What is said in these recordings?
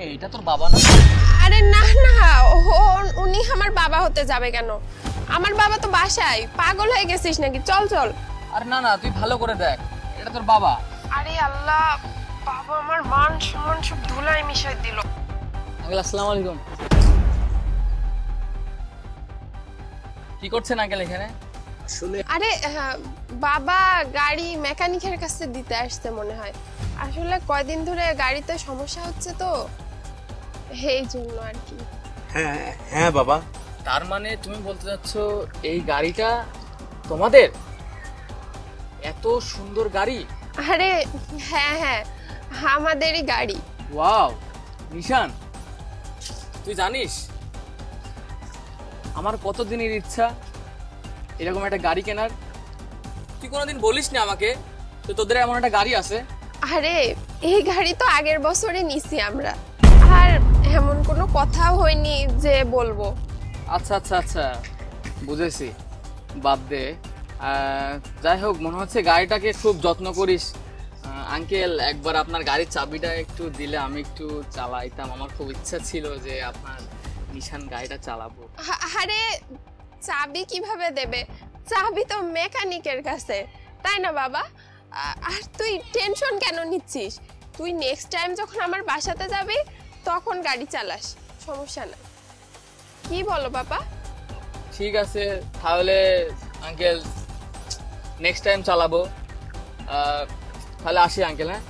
এইটা তোর বাবা না? আরে না না, উনি আমার বাবা হতে যাবে কেন? আমার বাবা তো বাসায়। পাগল হয়ে গেছিস নাকি? চল চল। আরে না না, তুই ভালো করে দেখ, এটা তোর বাবা। আরে আল্লাহ, বাবা আমার মান সম্মান সব ধুলায় মিশাই দিল। আঙ্কেল আসসালামু আলাইকুম। কি করছেন আঙ্কেল এখানে? আসলে আরে বাবা গাড়ি মেকানিকের কাছে দিতে আসছে মনে হয়। আসলে কয়দিন ধরে গাড়িতে সমস্যা হচ্ছে তো, এই জন্য আর কি। হ্যাঁ হ্যাঁ বাবা। তার মানে তুমি বলতে চাচ্ছ এই গাড়িটা তোমাদের? এত সুন্দর গাড়ি। আরে হ্যাঁ হ্যাঁ, আমাদেরই গাড়ি। ওয়াও নিশান, তুই জানিস আমার কতদিনের ইচ্ছা এরকম একটা গাড়ি কেনার। তুই কোনোদিন বলিস না আমাকে তো তোদের এমন একটা গাড়ি আছে। আরে এই গাড়ি তো আগের বছরই নিছি আমরা, আর এমন কোনো কথাও হয়নি যে বলবো। আচ্ছা আচ্ছা আচ্ছা, বুঝেছি, বাদ দে। যাই হোক, মনে হচ্ছে গাড়িটাকে খুব যত্ন করিস। আঙ্কেল, একবার আপনার গাড়ির চাবিটা একটু দিলে আমি একটু চালাইতাম। আমার খুব ইচ্ছা ছিল যে আপনার নিশান গাড়িটা চালাবো। আরে চাবি কিভাবে দেবে? চাবি তো মেকানিকের কাছে, তাই না বাবা? আর তুই টেনশন কেন নিচ্ছিস? তুই নেক্সট টাইম যখন আমার বাসাতে যাবি তখন গাড়ি চালাস, সমস্যা না। কি বলো বাবা? ঠিক আছে তাহলে আঙ্কেল, নেক্সট টাইম চালাবো। তাহলে আসি আঙ্কেল। হ্যাঁ,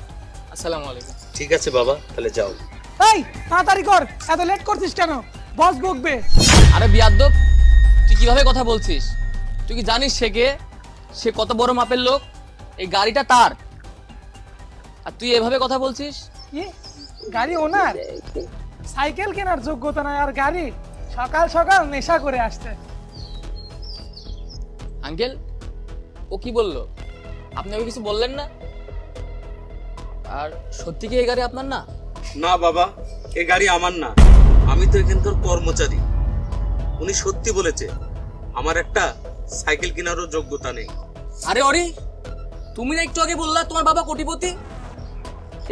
আসসালামু আলাইকুম। ঠিক আছে বাবা, তাহলে যাও। এই তাড়াতাড়ি কর, এত লেট করছিস কেন? বস বকবে। আরে বিয়াদ্দব, তুই কিভাবে কথা বলছিস? তুই কি জানিস সে কে? সে কত বড় মাপের লোক? এই গাড়িটা তার, আর তুই এভাবে কথা বলছিস? কি গাড়ি ওনার? সাইকেল কেনার যোগ্যতা নাই আর গাড়ি? সকাল সকাল নেশা করে আসছে। আঙ্কেল, ও কি বললো? আপনি ওকে কিছু বললেন না? আর সত্যি কি এই গাড়ি আপনার না? না বাবা, এই গাড়ি আমার না। আমি তো এখানকার কর্মচারী। উনি সত্যি বলেছে, আমার একটা সাইকেল কেনারও যোগ্যতা নেই। আরে অরি, তুমি না একটু আগে বললা তোমার বাবা কোটিপতি?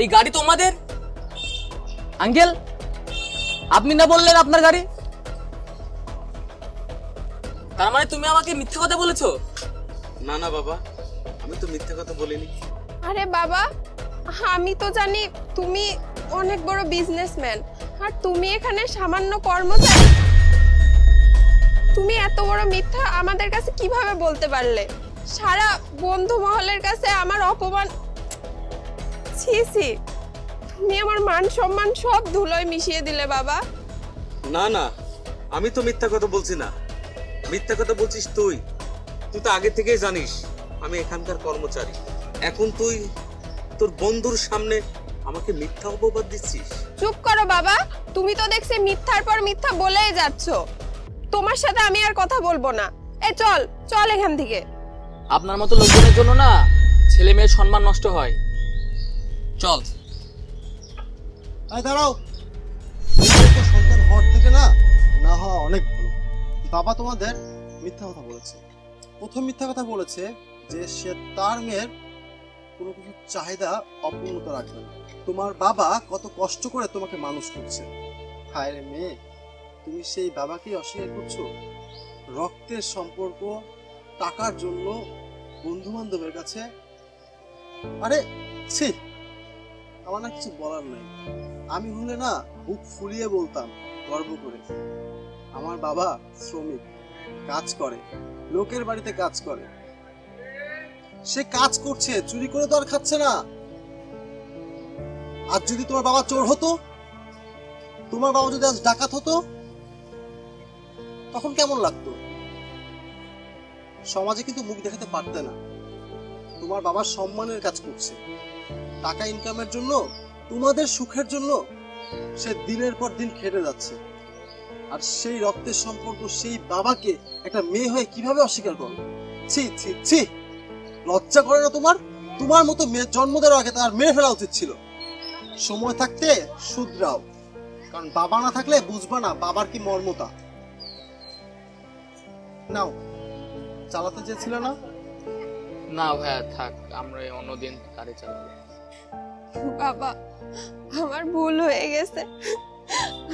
এই গাড়ি তোমাদের? আঙ্কেল, আপনি না বললেন আপনার গাড়ি? তার মানে তুমি আমাকে মিথ্যা কথা বলেছো? না না বাবা, আমি তো মিথ্যা কথা বলিনি। আরে বাবা, আমি তো জানি তুমি অনেক বড় বিজনেসম্যান, আর তুমি এখানে সামান্য কর্মচারী। তুমি এত বড় মিথ্যা আমাদের কাছে কিভাবে বলতে পারলে? সারা বন্ধু মহলের কাছে আমার অপমান। ছি ছি, তুমি আমার মান সম্মান সব ধুলোয় মিশিয়ে দিলে বাবা। না না, আমি তো মিথ্যা কথা বলছি না। মিথ্যা কথা বলছিস তুই। তুই তো আগে থেকেই জানিস আমি এখানকার কর্মচারী। এখন তুই তোর বন্ধুর সামনে আমাকে মিথ্যা অপবাদ দিচ্ছিস। চুপ করো বাবা, তুমি তো দেখছি মিথ্যার পর মিথ্যা বলেই যাচ্ছ। তোমার সাথে আমি আর কথা বলবো না। এই চল চল এখান থেকে। আপনার মতো লোকজনের জন্য না ছেলে মেয়ের সম্মান নষ্ট হয়। চল। দাঁড়াও, সন্তান হওয়ার থেকে না না হওয়া অনেক ভালো। বাবা তোমাদের মিথ্যা কথা বলেছে। প্রথম মিথ্যা কথা বলেছে যে সে তার মেয়ের কোনো কিছু চাহিদা অপূর্ণতা রাখবে না। তোমার বাবা কত কষ্ট করে তোমাকে মানুষ করছে। হায় রে মেয়ে, তুমি সেই বাবাকে অস্বীকার করছো? রক্তের সম্পর্ক, টাকার জন্য বন্ধু বান্ধবের কাছে। আরে ছি, আমার না কিছু বলার নেই। আমি হলে না বুক ফুলিয়ে বলতাম গর্ব করে, আমার বাবা শ্রমিক, কাজ করে, লোকের বাড়িতে কাজ করে। সে কাজ করছে, চুরি করে তো আর খাচ্ছে না। আজ যদি তোমার বাবা চোর হতো, তোমার বাবা যদি আজ ডাকাত হতো, তখন কেমন লাগতো? সমাজে কিন্তু মুখ দেখাতে পারতে না। তোমার বাবা সম্মানের কাজ করছে, টাকা ইনকামের জন্য, তোমাদের সুখের জন্য সে দিনের পর দিন খেটে যাচ্ছে। আর সেই রক্তের সম্পর্ক, সেই বাবাকে একটা মেয়ে হয়ে কিভাবে অস্বীকার করো? ছি ছি ছি, লজ্জা করে না তোমার? তোমার মতো মেয়ে জন্ম দেওয়ার আগে তার মেরে ফেলা উচিত ছিল। সময় থাকতে শুধরাও, কারণ বাবা না থাকলে বুঝবা না বাবার কি মর্মতা। নাও, চালাতে চেয়েছিল না? না ভাইয়া থাক, আমরা অন্যদিন গাড়ি চালাবো। বাবা, আমার ভুল হয়ে গেছে,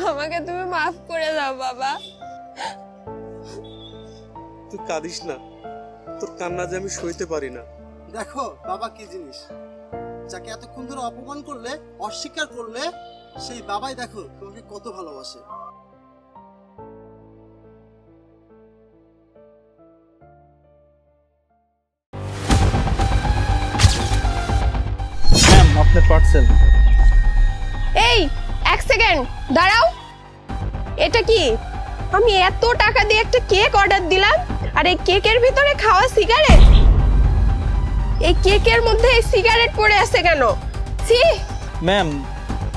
আমাকে তুমি মাফ করে দাও বাবা। তুই কাঁদিস না, তোর কান্না যে আমি সইতে পারি না। দেখো বাবা কি জিনিস, যাকে এতক্ষণ ধরে অপমান করলে, অস্বীকার করলে, সেই বাবাই দেখো তোমাকে কত ভালোবাসে। ম্যাম আপনার পার্সেল। এই এক সেকেন্ড দাঁড়াও, এটা কি? আমি এত টাকা দিয়ে একটা কেক অর্ডার দিলাম, আর এই কেকের ভিতরে খাওয়া সিগারেট। এই কেকের মধ্যে এই সিগারেট পড়ে আছে কেন? ছি! ম্যাম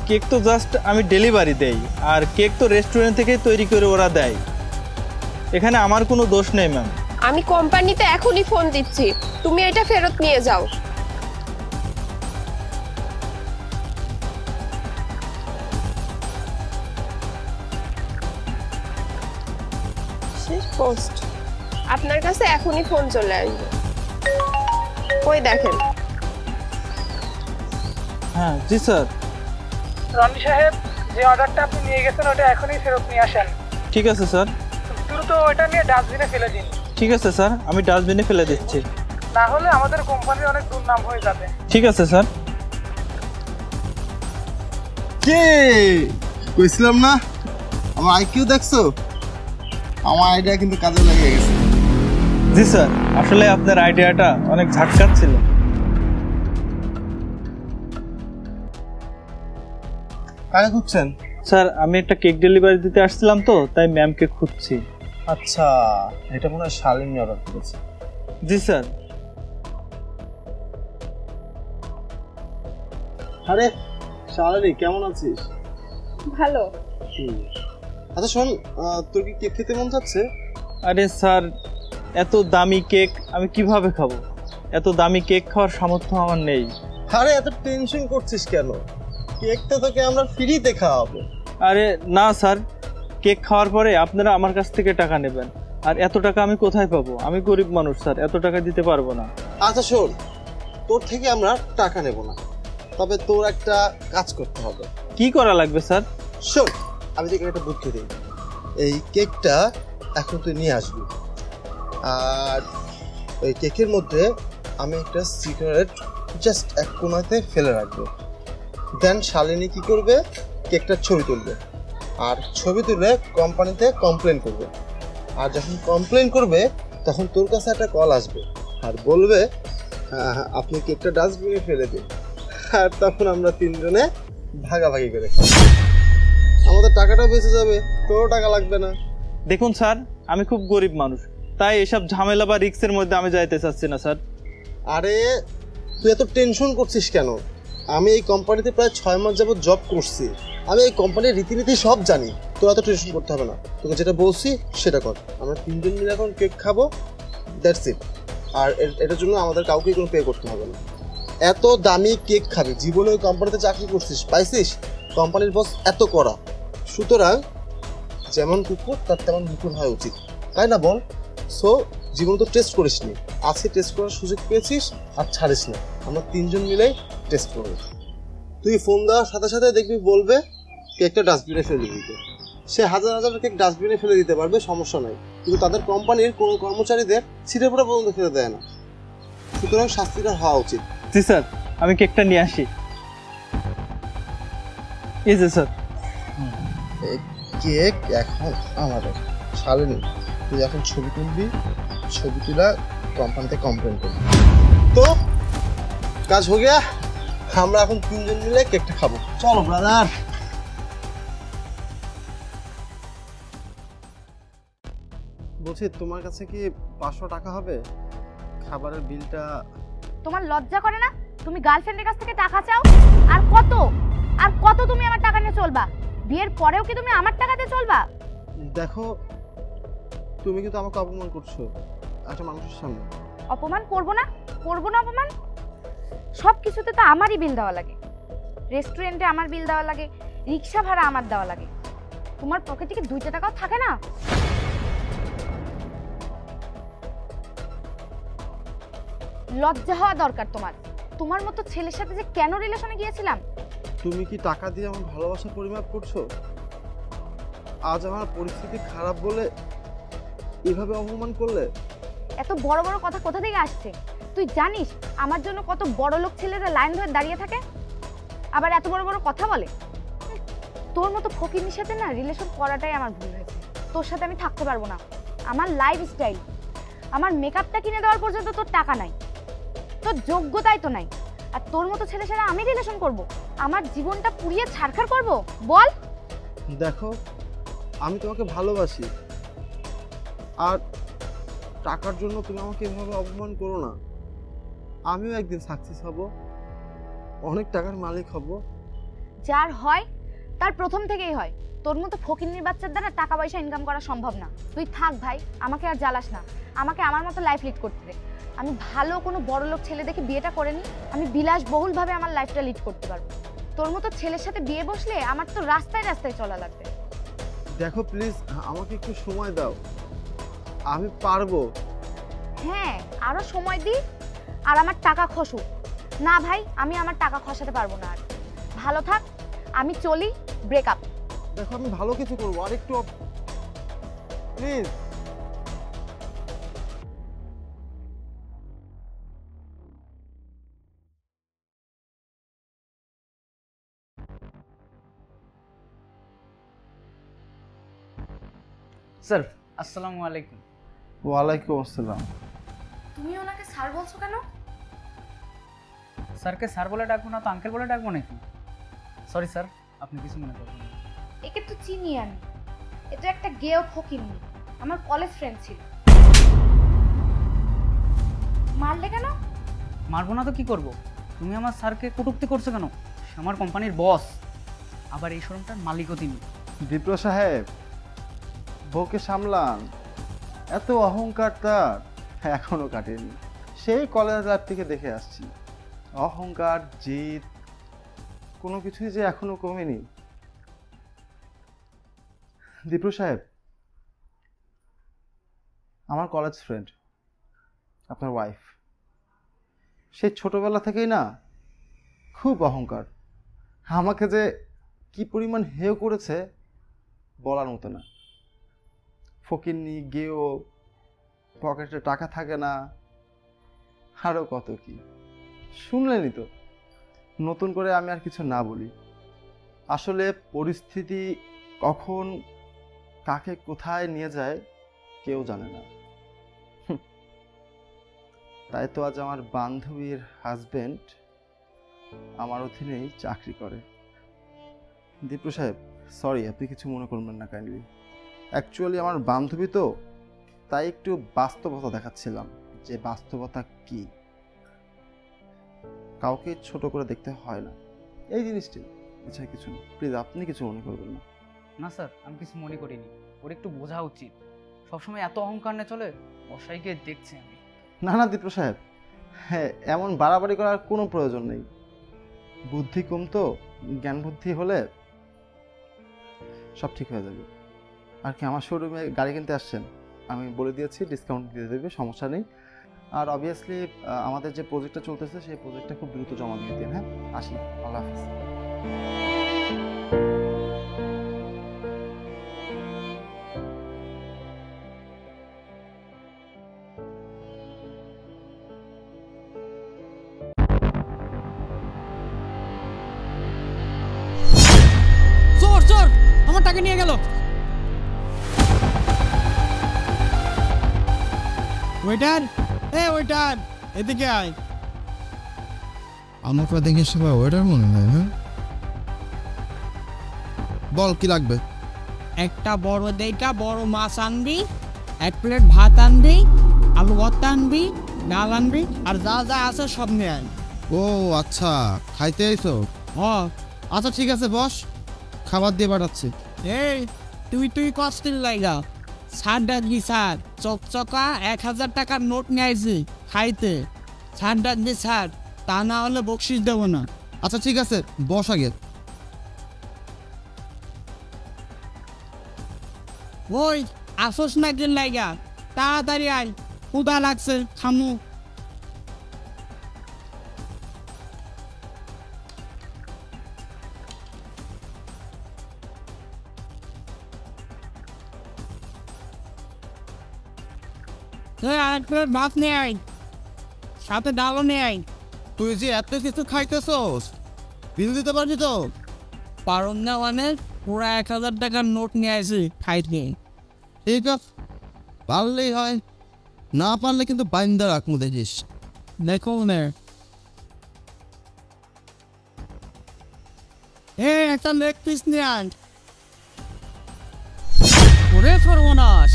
কেক তো জাস্ট আমি ডেলিভারি দেই, আর কেক তো রেস্টুরেন্ট থেকেই তৈরি করে ওরা দেয়, এখানে আমার কোনো দোষ নেই ম্যাম। আমি কোম্পানিতে এখনই ফোন দিচ্ছি, তুমি এটা ফেরত নিয়ে যাও। শেষ পোস্ট, আপনার কাছে এখনই ফোন চলে আসবে। ওই দেখেন। হ্যাঁ জি স্যার। রনি সাহেব, যে অর্ডারটা আপনি নিয়ে গেছেন ওটা এখনই ফেরত নিয়ে আসেন। ঠিক আছে স্যার। দ্রুত ওটা নিয়ে ডাস্টবিনে ফেলে দিন। ঠিক আছে স্যার, আমি ডাস্টবিনে ফেলে দিচ্ছি। না হলে আমাদের কোম্পানির অনেক দুর্নাম হয়ে যাবে। ঠিক আছে স্যার। কে কইছিলাম না আমার আইকিউ দেখছো? আমার আইডিয়া কিন্তু কাজে লেগে গেছে। জি স্যার, আসলে আপনার আইডিয়াটা অনেক ঝাটকার ছিল। কাকে খুঁজছেন? স্যার আমি একটা কেক ডেলিভারি দিতে আসছিলাম তো, তাই ম্যামকে খুঁজছি। আচ্ছা, এটা মনে হয় শালিনী অর্ডার করেছে। জি স্যার। আরে শালিনী, কেমন আছিস? ভালো। আচ্ছা শোন, তোর কি কেক খেতে মন চাচ্ছে? আরে স্যার, এত দামি কেক আমি কিভাবে খাবো? এত দামি কেক খাওয়ার সামর্থ্য আমার নেই। আরে এত টেনশন করছিস কেন? কেকটা তোকে আমরা ফ্রিতে খাওয়াবো। আরে না স্যার, কেক খাওয়ার পরে আপনারা আমার কাছ থেকে টাকা নেবেন, আর এত টাকা আমি কোথায় পাবো? আমি গরিব মানুষ স্যার, এত টাকা দিতে পারবো না। আচ্ছা শোন, তোর থেকে আমরা টাকা নেব না, তবে তোর একটা কাজ করতে হবে। কি করা লাগবে স্যার? শোন, আমি তোকে একটা বুদ্ধি দিই। এই কেকটা এখন তুই নিয়ে আসবি, আর ওই কেকের মধ্যে আমি একটা সিগারেট জাস্ট এক কোণাতে ফেলে রাখবো। দেন শালিনী কি করবে? কেকটার ছবি তুলবে, আর ছবি তুলে কোম্পানিতে কমপ্লেন করবে। আর যখন কমপ্লেন করবে তখন তোর কাছে একটা কল আসবে আর বলবে আপনি কেকটা ডাস্টবিনে ফেলে দিন, আর তখন আমরা তিনজনে ভাগাভাগি করে খাবো। আমাদের টাকাটা বেঁচে যাবে, তোরও টাকা লাগবে না। দেখুন স্যার, আমি খুব গরিব মানুষ, তাই এসব ঝামেলা বা রিস্কের মধ্যে আমি যাইতে চাচ্ছি না স্যার। আরে তুই এত টেনশন করছিস কেন? আমি এই কোম্পানিতে প্রায় 6 মাস যাবত জব করছি, আমি এই কোম্পানির রীতিনীতি সব জানি। তোর এত টেনশন করতে হবে না, তোকে যেটা বলছি সেটা কর। আমরা তিনজন মিলে এখন কেক খাবো, দ্যাটস ইট। আর এটার জন্য আমাদের কাউকে কোনো পে করতে হবে না। এত দামি কেক খাবি, জীবনে ওই কোম্পানিতে চাকরি করছিস, পাইছিস? কোম্পানির বস এত করা, সুতরাং যেমন কুকুর তার তেমন মুকুর হওয়া উচিত, তাই না বল? সো জীবনে তো টেস্ট করিস নি, আজকে টেস্ট করার সুযোগ পেয়েছিস, আর ছাড়িস না। আমরা তিনজন মিলেই টেস্ট করবো। তুই ফোন দেওয়ার সাথে সাথে দেখবি বলবে কেকটা ডাস্টবিনে ফেলে দিতে। সে হাজার হাজার কেক ডাস্টবিনে ফেলে দিতে পারবে, সমস্যা নাই, কিন্তু তাদের কোম্পানির কোনো কর্মচারীদের ছিটেফোঁটা পর্যন্ত ফেলে দেয় না। সুতরাং শাস্তিটা হওয়া উচিত। জি স্যার, আমি কেকটা নিয়ে আসি। এই যে স্যার। কেক এখন আমাদের। শালিনী, তুই এখন ছবি তুলবি, ছবি তুলা কোম্পানিতে কমপ্লেন করবি। তো কাজ হয়ে গিয়া, আমরা এখন তিনজন মিলে কেকটা খাবো। চলো ব্রাদার। বলছি তোমার কাছে কি 500 টাকা হবে? খাবারের বিলটা। তোমার লজ্জা করে না? তুমি গার্লফ্রেন্ডের কাছ থেকে টাকা চাও? আর কত আর কত তুমি আমার টাকা নিয়ে চলবা? বিয়ের পরেও কি তুমি আমার টাকা দিয়ে চলবা? দেখো, তুমি কিন্তু আমাকে অপমান করছো একটা মানুষের সামনে। অপমান করবো না? করবো না অপমান? সব কিছুতে তো আমারই বিল দেওয়া লাগে। রেস্টুরেন্টে আমার বিল দেওয়া লাগে, রিক্সা ভাড়া আমার দেওয়া লাগে। তোমার পকেটে কি 2 টাকাও থাকে না? লজ্জা হওয়া দরকার তোমার। তোমার মতো ছেলের সাথে যে কেন রিলেশনে গিয়েছিলাম। তুমি কি টাকা দিয়ে আমার ভালোবাসা পরিমাপ করছো? আজ আমার পরিস্থিতি খারাপ বলে এভাবে অপমান করলে? এত বড় বড় কথা কোথা থেকে আসছে? তুই জানিস আমার জন্য কত বড় লোক ছেলেরা লাইন ধরে দাঁড়িয়ে থাকে, আবার এত বড় বড় কথা বলে। তোর মতো ফকিরনির সাথে না রিলেশন করাটাই আমার ভুল হয়েছে। তোর সাথে আমি থাকতে পারবো না। আমার লাইফস্টাইল, আমার মেকআপটা কিনে দেওয়ার পর্যন্ত তোর টাকা নাই, তোর যোগ্যতাই তো নাই। আর তোর মতো ছেলের সাথে আমি রিলেশন করব? আমার জীবনটা পুড়িয়ে ছারখার করব? বল। দেখো, আমি তোমাকে ভালোবাসি, আর টাকার জন্য তুমি আমাকে এভাবে অপমান করো না। আমিও একদিন সাকসেস হব, অনেক টাকার মালিক হব। যার হয় তার প্রথম থেকেই হয়। তোর মতো ফকিন্নির বাচ্চার দ্বারা টাকা পয়সা ইনকাম করা সম্ভব না। তুই থাক ভাই, আমাকে আর জ্বালাস না। আমাকে আমার মতো লাইফ লিড করতে দে। আমি ভালো কোনো বড় লোক ছেলে দেখে বিয়েটা করে নি, আমি বিলাসবহুলভাবে আমার লাইফটা লিড করতে পারবো। তোর মতো ছেলের সাথে বিয়ে বসলে আমার তো রাস্তায় রাস্তায় চলা লাগবে। দেখো প্লিজ, আমাকে একটু সময় দাও, আমি পারবো। হ্যাঁ, আরো সময় দি আর আমার টাকা খসু। না ভাই, আমি আমার টাকা খসাতে পারবো না। আর ভালো থাক, আমি চলি। ব্রেকআপ। দেখো, আমি ভালো কিছু করবো, আর একটু প্লিজ। স্যার আসসালামু আলাইকুম। ওয়ালাইকুম আসসালাম। তুমি ওনাকে স্যার বলছো কেন? স্যারকে স্যার বলে ডাকবো না তো আঙ্কেল বলে ডাকবো নাকি? সরি স্যার, আপনি কিছু মনে করবেন না। একে তো চিনি আমি, এটা একটা গেও ফকিন্নি, আমার কলেজ ফ্রেন্ড ছিল। মারলে কেন? মারবো না তো কি করব? তুমি আমার স্যারকে কটূক্তি করছো কেন? সে আমার কোম্পানির বস, আবার এই শোরুমটার মালিকও তিনি। বিপ্র সাহেব, বউকে সামলান। এত অহংকার তার এখনো কাটেনি। সেই কলেজ লাইফ থেকে দেখে আসছি, অহংকার, জিদ কোনো কিছুই যে এখনো কমেনি। দীপ্র সাহেব, আমার কলেজ ফ্রেন্ড, আপনার ওয়াইফ, সেই ছোটবেলা থেকেই না খুব অহংকার। আমাকে যে কি পরিমাণ হেয় করেছে বলার মতো না। ফকিন্নি, গেও, পকেটে টাকা থাকে না, আরও কত কি শুনলেনই তো। নতুন করে আমি আর কিছু না বলি। আসলে পরিস্থিতি কখন কাকে কোথায় নিয়ে যায় কেউ জানে না। তাই তো আজ আমার বান্ধবীর হাজবেন্ড আমার অধীনেই চাকরি করে। দীপ্র সাহেব, সরি, আপনি কিছু মনে করবেন না কাইন্ডলি। অ্যাকচুয়ালি আমার বান্ধবী তো, তাই একটু বাস্তবতা দেখাচ্ছিলাম যে বাস্তবতা কি। কাউকে ছোট করে দেখতে হয় না, এই জিনিসটি। আচ্ছা, কিছু না, প্লিজ আপনি কিছু মনে করবেন না। না স্যার, আমি কিছু মনে করিনি। ওর একটু বোঝা উচিত, সবসময় এত অহংকার না চলে। বসাইকে দেখছি আমি। না না দীপ্র সাহেব, হ্যাঁ, এমন বাড়াবাড়ি করার কোনো প্রয়োজন নেই। বুদ্ধি কম তো, জ্ঞান বুদ্ধি হলে সব ঠিক হয়ে যাবে। আর কি, আমার শোরুমে গাড়ি কিনতে আসছেন, আমি বলে দিয়েছি ডিসকাউন্ট দিয়ে দেবে, সমস্যা নেই। আর অবভিয়াসলি আমাদের যে প্রজেক্টটা চলতেছে সেই প্রজেক্টটা খুব দ্রুত জমা দিয়ে দিন। হ্যাঁ, আসি, আল্লাহ হাফিজ। চোর চোর, আমার টাকা নিয়ে গেল। ওয়েটার, ওয়েটার, এদিকে আয়। আমাকে দেখে সবাই ওয়েটার মনে হয়। হ্যাঁ, বল কি লাগবে? একটা বড় দেইটা বড় মাছ আনবি, 1 প্লেট ভাত আনবি, আলু ভর্তা আনবি, ডাল আনবি, আর যা যা আছে সব নিয়ে আয়। ও আচ্ছা, খাইতে আইছো? ও আচ্ছা ঠিক আছে বস, খাবার দিয়ে পাঠাচ্ছি। এই তুই কষ্টের লাইগা ছাড় ডাকবি, স্যার চকচকা 1000 টাকার নোট নিয়ে আইছি খাইতে। ছাড় ডাকবি স্যার, তা না হলে বকশিস দেবো না। আচ্ছা ঠিক আছে, বস আগে। ওই আসোস না কি লাইগা, তাড়াতাড়ি আয়, ক্ষুধা লাগছে, খামু। তুই আরেকটা ভাত নিয়ে আয়, সাথে ডালও নিয়ে আয়। তুই যে এত কিছু খাইতেছস, বিল দিতে পারবি তো? পারুন না মানে পুরো 1000 টাকার নোট নিয়ে আসি খাইতে। ঠিক আছে, পারলেই হয়, না পারলে কিন্তু বাইন্দা রাখবো দেখিস। দেখো না একটা লেগ পিস নিয়ে আন। ওরে সর্বনাশ,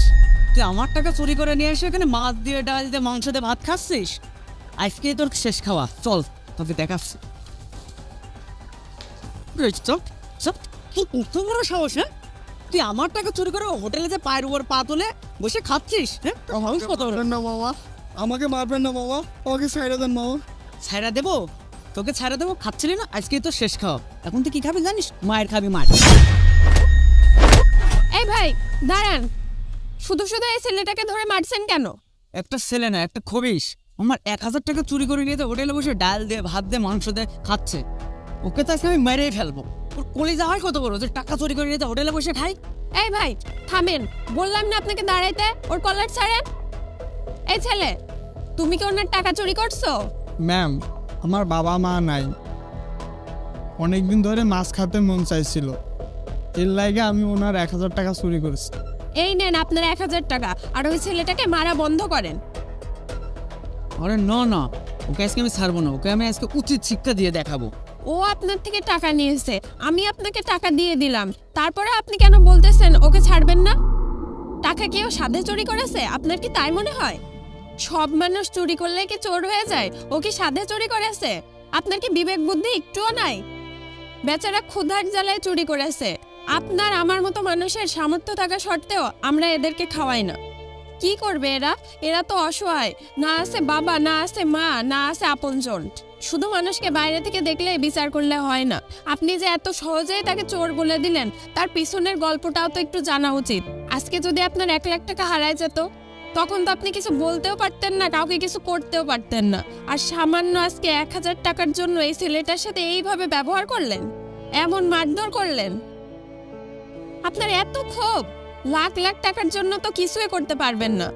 তুই আমার টাকা চুরি করে নিয়ে এসে এখানে মাছ দিয়ে ডাল দিয়ে মাংস দিয়ে ভাত খাচ্ছিস? আজকে তোর শেষ খাওয়া, চল তোকে দেখাচ্ছি। কত বড় সাহস, হ্যাঁ? তুই আমার টাকা চুরি করে হোটেলে যে পায়ের উপর পা তুলে বসে খাচ্ছিস? হ্যাঁ, কত না বাবা, আমাকে মারবেন না বাবা, আমাকে ছাইড়া দেন বাবা। ছাইড়া দেবো? তোকে ছাইড়া দেবো? খাচ্ছিলি না, আজকে তোর শেষ খাওয়া। এখন তুই কি খাবি জানিস? মায়ের খাবি, মার। এই ভাই দাঁড়ান, শুধু শুধু এই ছেলেটাকে ধরে মারছেন কেন? একটা ছেলে না, একটা খবিস আমার 1000 টাকা চুরি করে নিয়ে হোটেলে বসে ডাল দিয়ে ভাত দিয়ে মাংস দিয়ে খাচ্ছে। ওকে তো আজকে আমি মেরেই ফেলবো। ওর কলিজা হয় কত বড় যে টাকা চুরি করে নিয়ে হোটেলে বসে খাই? এই ভাই থামেন, বললাম না আপনাকে দাঁড়াইতে, ওর কলার ছাড়েন। এই ছেলে, তুমি কি ওনার টাকা চুরি করছো? ম্যাম, আমার বাবা মা নাই, অনেকদিন ধরে মাছ খেতে মন চাইছিল, এর লাগে আমি ওনার 1000 টাকা চুরি করেছি। এই নেন আপনার 1000 টাকা, আর ওই ছেলেটাকে মারা বন্ধ করেন। আরে না না, ওকে আজকে আমি ছাড়বো না, ওকে আমি আজকে উচিত শিক্ষা দিয়ে দেখাবো। ও আপনার থেকে টাকা নিয়েছে, আমি আপনাকে টাকা দিয়ে দিলাম, তারপরে আপনি কেন বলতেছেন ওকে ছাড়বেন না? টাকা কি ও সাধে চুরি করেছে? আপনার কি তাই মনে হয়? সব মানুষ চুরি করলে কি চোর হয়ে যায়? ও কি সাধে চুরি করেছে? আপনার কি বিবেক বুদ্ধি একটুও নাই? বেচারা ক্ষুধার জ্বালায় চুরি করেছে। আপনার আমার মতো মানুষের সামর্থ্য থাকা সত্ত্বেও আমরা এদেরকে খাওয়াই না। কি করবে এরা? এরা তো অসহায়, না আছে বাবা, না আছে মা, না আছে আপনজন। শুধু মানুষকে বাইরে থেকে দেখলে বিচার করলে হয় না। আপনি যে এত সহজেই তাকে চোর বলে দিলেন, তার পিছনের গল্পটাও তো একটু জানা উচিত। আজকে যদি আপনার 1 লাখ টাকা হারায় যেত, তখন তো আপনি কিছু বলতেও পারতেন না, কাউকে কিছু করতেও পারতেন না। আর সামান্য আজকে 1000 টাকার জন্য এই ছেলেটার সাথে এইভাবে ব্যবহার করলেন, এমন মারধর করলেন। আপনার এত ক্ষোভ, লাখ লাখ টাকার জন্য তো কিছুই করতে পারবেন না।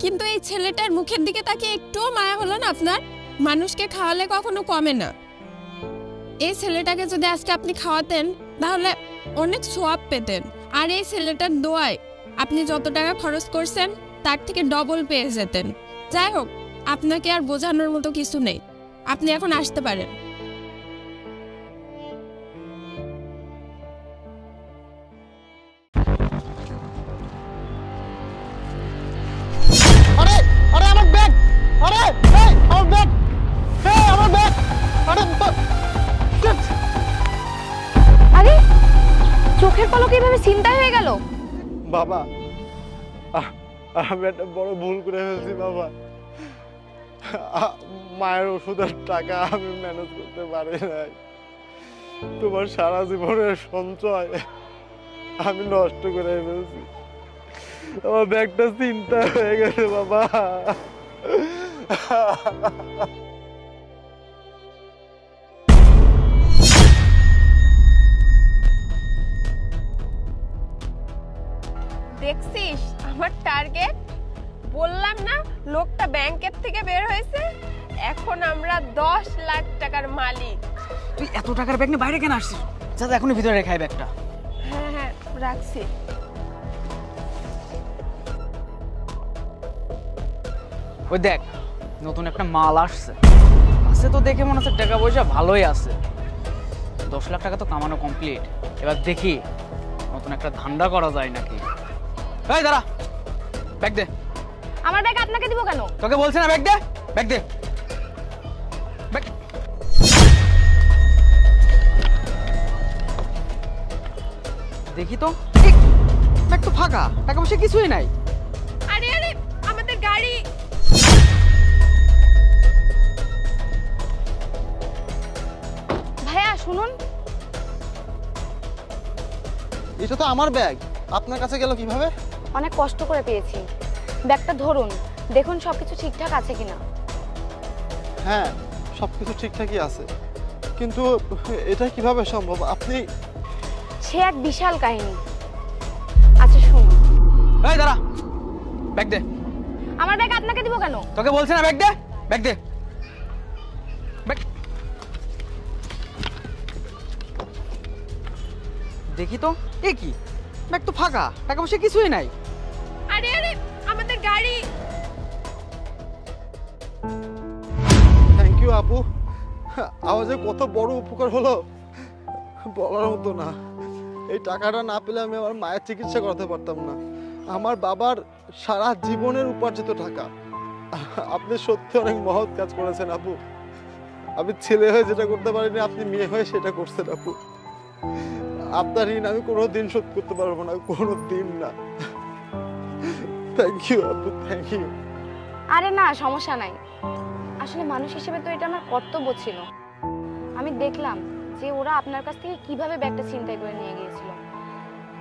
কিন্তু এই ছেলেটার মুখের দিকে তাকিয়ে একটুও মায়া হলো না আপনার? মানুষকে খাওয়ালে কখনো কমে না। এই ছেলেটাকে যদি আজকে আপনি খাওয়াতেন, তাহলে অনেক সোয়াব পেতেন। আর এই ছেলেটার দোয়ায় আপনি যত টাকা খরচ করছেন তার থেকে ডবল পেয়ে যেতেন। যাই হোক, আপনাকে আর বোঝানোর মতো কিছু নেই, আপনি এখন আসতে পারেন। আরে আরে আমার ব্যাগ, আরে এই আমার ব্যাগ, এই আমার ব্যাগ, আরে আরে চোখের পলকে এভাবে চিন্তাই হয়ে গেল। বাবা, আমি একটা বড় ভুল করে ফেলছি বাবা। মায়ের ওষুধের টাকা আমি ম্যানেজ করতে পারি নাই, তোমার সারা জীবনের সঞ্চয় আমি নষ্ট করে ফেলছি। আমার ব্যাগটা চিন্তা হয়ে গেছে বাবা। দেখছিস আমার টার্গেট? বললাম না লোকটা ব্যাংকের থেকে বের হয়েছে। এখন আমরা 10 লাখ টাকার মালিক। তুই এত টাকার ব্যাগ নিয়ে বাইরে কেন আসছিস? যা এখনই ভিতরে রেখাই ব্যাগটা। হ্যাঁ হ্যাঁ রাখছি। ওই দেখ, নতুন একটা মাল আসছে। আছে তো দেখে মনে হচ্ছে টাকা পয়সা ভালোই আছে। 10 লাখ টাকা তো কামানো কমপ্লিট। এবার দেখি নতুন একটা ধান্দা করা যায় নাকি। এই দাঁড়া, ব্যাগ দে। আমার ব্যাগ আপনাকে দিব কেন? তোকে বলছি না ব্যাগ দে, ব্যাগ দে। ব্যাগ দেখি তো, ব্যাগ তো ফাঁকা, টাকা পয়সা কিছুই নাই। আরে আরে আমাদের গাড়ি। ভাইয়া শুনুন, এটা তো আমার ব্যাগ, আপনার কাছে গেল কিভাবে? অনেক কষ্ট করে পেয়েছি। ব্যাগটা ধরুন, দেখুন সবকিছু ঠিকঠাক আছে কিনা। হ্যাঁ, সবকিছু ঠিকঠাকই আছে, কিন্তু এটা কিভাবে সম্ভব? আপনি সে এক বিশাল কাহিনী। আচ্ছা শুনুন। এই দাঁড়া, ব্যাগ দে। আমার ব্যাগ আপনাকে দিব কেন? তোকে বলছি না ব্যাগ দে, ব্যাগ দে, ব্যাগ। দেখি তো এ কি, ব্যাগ তো ফাঁকা, টাকা পয়সা কিছুই নাই। আরে আরে আমাদের গাড়ি। থ্যাংক ইউ আপু, আমার যে কত বড় উপকার হলো বলার মতো না। এই টাকাটা না পেলে আমি আমার মায়ের চিকিৎসা করতে পারতাম না। আমার বাবার সারা জীবনের উপার্জিত টাকা। আপনি সত্যি অনেক মহৎ কাজ করেছেন আপু। আমি ছেলে হয়ে যেটা করতে পারিনি, আপনি মেয়ে হয়ে সেটা করছেন আপু। আপনার ঋণ আমি কোনোদিন শোধ করতে পারবো না, কোনোদিন না। থ্যাংক ইউ আপু, থ্যাংক ইউ। আরে না, সমস্যা নাই। আসলে মানুষ হিসেবে তো এটা আমার কর্তব্য ছিল। আমি দেখলাম যে ওরা আপনার কাছ থেকে কিভাবে ব্যাগটা ছিনতাই করে নিয়ে গিয়েছিল,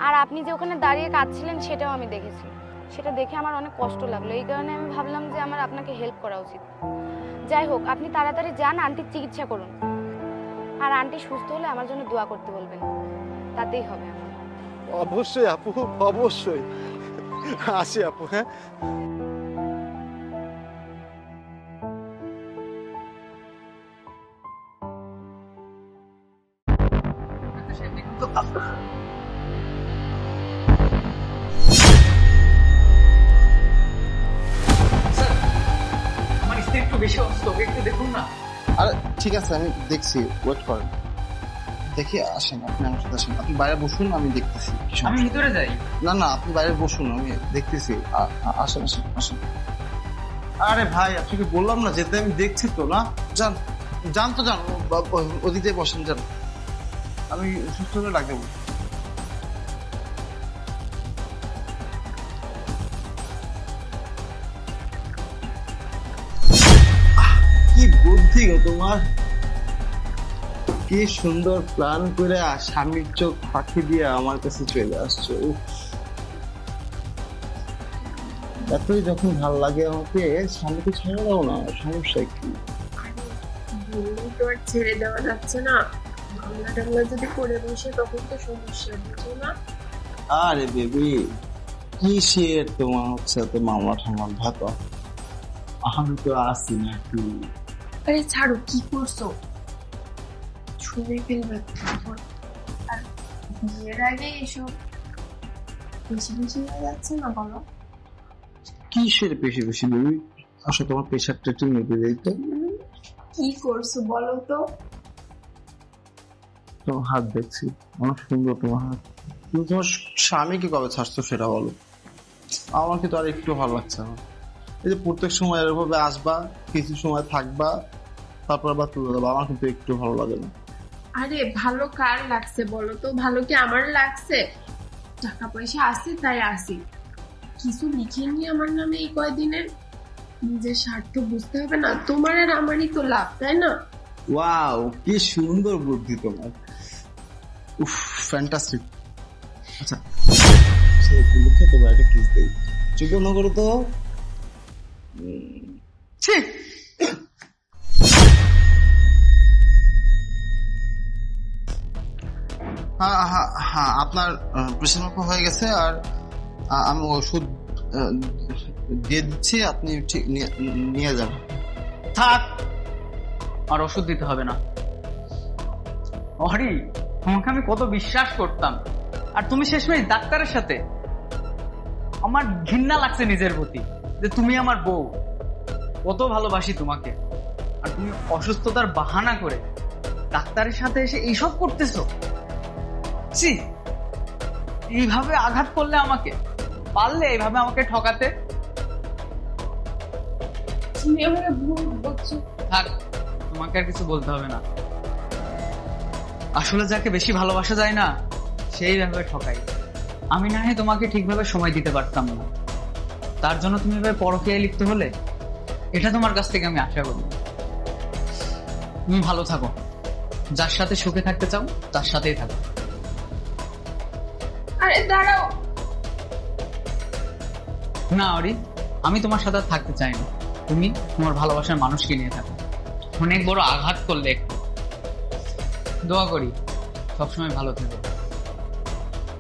আর আপনি যে ওখানে দাঁড়িয়ে কাঁদছিলেন সেটাও আমি দেখেছি। সেটা দেখে আমার অনেক কষ্ট লাগলো, এই কারণে আমি ভাবলাম যে আমার আপনাকে হেল্প করা উচিত। যাই হোক, আপনি তাড়াতাড়ি যান, আন্টির চিকিৎসা করুন, আর আন্টি সুস্থ হলে আমার জন্য দোয়া করতে বলবেন, তাতেই হবে আমার। অবশ্যই আপু, অবশ্যই। আসি আপু। হ্যাঁ, আমার স্ত্রী একটু বেশি অসুস্থ, ওকে একটু দেখুন না। আরে ঠিক আছে, আমি দেখছি, ওয়েট করেন। দেখি, আসেন, আপনি আমার সাথে আসেন। আপনি বাইরে বসুন, আমি দেখতেছি। আমি ভিতরে যাই। না না, আপনি বাইরে বসুন, আমি দেখতেছি। আসেন আসেন আসেন। আরে ভাই, আপনাকে বললাম না যেতে, আমি দেখছি তো। না, যান যান তো, যান ওদিকে বসেন, যান। আমি সুস্থ হলে ডাক দেবো। কি বুদ্ধি গো তোমার, কি সুন্দর প্ল্যান করে স্বামীর চোখ ফাঁকি দিয়ে আমার কাছে চলে আসছো। এতই যখন ভালো লাগে আমাকে, স্বামীকে ছেড়ে দাও না, সমস্যা কি? তো আর ছেড়ে দেওয়া যাচ্ছে না, মামলা টামলা যদি করে বসে তখন তো সমস্যা, বুঝো না? আরে বেবি, কিসের তোমার হচ্ছে এত মামলা ঠামলা ভাতা? আমি তো আসি না একটু। আরে ছাড়ো, কি করছো? শুনে ফেলবে। আর বিয়ের আগে এসব বেশি বেশি হয়ে যাচ্ছে না, বলো? কিসের বেশি বেশি বেবি? আসলে তোমার প্রেশারটা একটু নেবে দিতে। কি করছো বলো তো? তোমার হাত দেখছি, অনেক সুন্দর তোমার হাত। তুমি তোমার স্বামীকে কবে ছাড়ছো সেটা বলো। আমার কিন্তু আর একটু ভালো লাগছে না। এই যে প্রত্যেক সময় এরভাবে আসবা, কিছু সময় থাকবা, তারপর আবার তুলে দেবো, আমার কিন্তু একটু ভালো লাগে না। আরে ভালো কার লাগছে বলো তো? ভালো কি আমার লাগছে? টাকা পয়সা আছে তাই আসি। কিছু লিখে নিয়ে আমার নামে এই কয়দিনের, নিজের স্বার্থ বুঝতে হবে না? তোমার আর আমারই তো লাভ, তাই না? ওয়াও, কি সুন্দর বুদ্ধি তোমার। উফ, ফ্যান্টাস্টিক। আচ্ছা, লিখে তোমার একটা কিস দেই। চুপ না করো তো। হ্যাঁ হ্যাঁ হ্যাঁ, আপনার প্রেশার মাপা হয়ে গেছে, আর আমি ওষুধ দিয়ে দিচ্ছি, আপনি ঠিক নিয়ে যান। থাক, আর ওষুধ দিতে হবে না। হরি, তোমাকে আমি কত বিশ্বাস করতাম, আর তুমি শেষমেশ ডাক্তারের সাথে। আমার ঘৃণা লাগছে নিজের প্রতি যে তুমি আমার বউ। কত ভালোবাসি তোমাকে, আর তুমি অসুস্থতার বাহানা করে ডাক্তারের সাথে এসে এইসব করতেছো। এইভাবে আঘাত করলে আমাকে, পারলে এইভাবে আমাকে ঠকাতে। থাক, তোমাকে আর কিছু বলতে হবে না। আসলে যাকে বেশি ভালোবাসা যায় না, সেই ভাবে ঠকাই। আমি না হয় তোমাকে ঠিকভাবে সময় দিতে পারতাম না, তার জন্য তুমি এভাবে পরকীয়ায় লিখতে হলে, এটা তোমার কাছ থেকে আমি আশা করি। তুমি ভালো থাকো, যার সাথে সুখে থাকতে চাও তার সাথেই থাকো। আরে দাঁড়াও না অরি, আমি তোমার সাথে থাকতে চাই না। তুমি তোমার ভালোবাসার মানুষকে নিয়ে থাকো। অনেক বড় আঘাত করলে একটু। দোয়া করি সবসময় ভালো থেকো।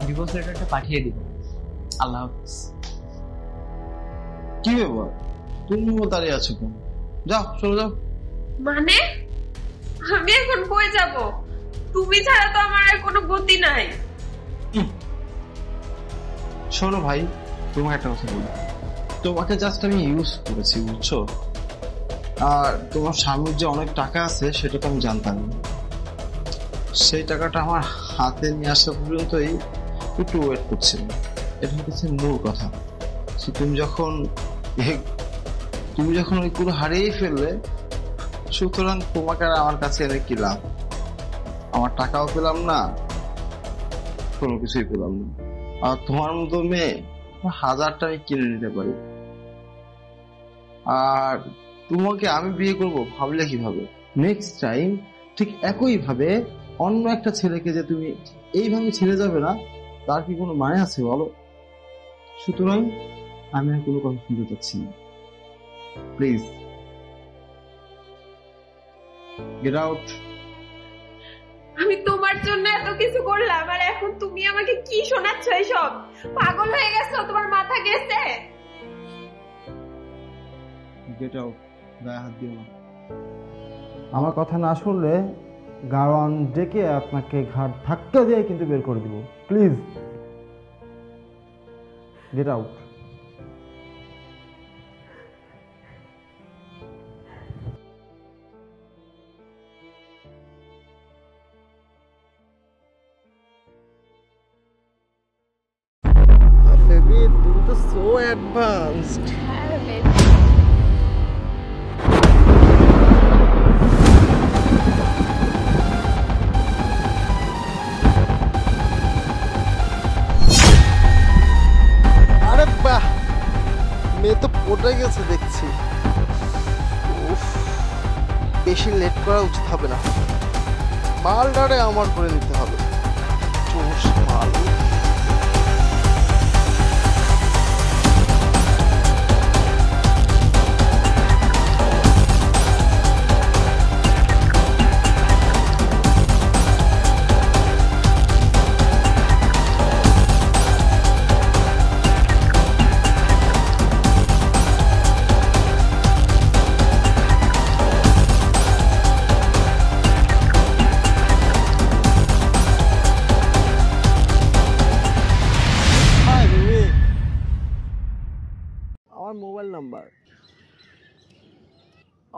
ডিভোর্স লেটারটা পাঠিয়ে দিব। আল্লাহ হাফিজ। কি ব্যাপার, তুমি দাঁড়িয়ে আছো কেন? যাও, চলে যাও। মানে আমি এখন কই যাব? তুমি ছাড়া তো আমার আর কোনো গতি নাই। শোনো ভাই, তোমাকে একটা কথা বলি, তোমাকে জাস্ট আমি ইউজ করেছি, বুঝছো? আর তোমার স্বামীর যে অনেক টাকা আছে সেটা তো আমি জানতাম না। সেই টাকাটা আমার হাতে নিয়ে আসা পর্যন্তই একটু ওয়েট করছিলাম, এটা হচ্ছে মূল কথা। তুমি যখন ওই পুরো হারিয়ে ফেললে, সুতরাং তোমাকে আর আমার কাছে এনে কি লাভ? আমার টাকাও পেলাম না, কোনো কিছুই পেলাম না। আর তোমার মতো মেয়ে 1000টা আমি কিনে নিতে পারি, আর তোমাকে আমি বিয়ে করব ভাবলে কিভাবে? নেক্সট টাইম ঠিক একই ভাবে অন্য একটা ছেলেকে যে তুমি এইভাবে ছেড়ে যাবে না, তার কি কোনো মানে আছে বলো? সুতরাং আমি আর কোনো কথা শুনতে চাচ্ছি না, প্লিজ গেট আউট। আমি তোমার জন্য এত কিছু করলাম, আর এখন তুমি আমাকে কি শোনাচ্ছ এইসব? পাগল হয়ে গেছো? তোমার মাথা গেছে? গেট আউট, গায়ে হাত দিও না। আমার কথা না শুনলে গাড়োয়ান ডেকে আপনাকে ঘাট ধাক্কা দিয়ে কিন্তু বের করে দিব, প্লিজ গেট আউট। বেবি তুমি তো সো অ্যাডভান্সড। হ্যাঁ বেবি। আরে বাহ, মেয়ে তো পড়ে গেছে দেখছি। উফ, বেশি লেট করা উচিত হবে না, মালটারে আমার করে নিতে হবে। চোষ মাল। মোবাইল নাম্বার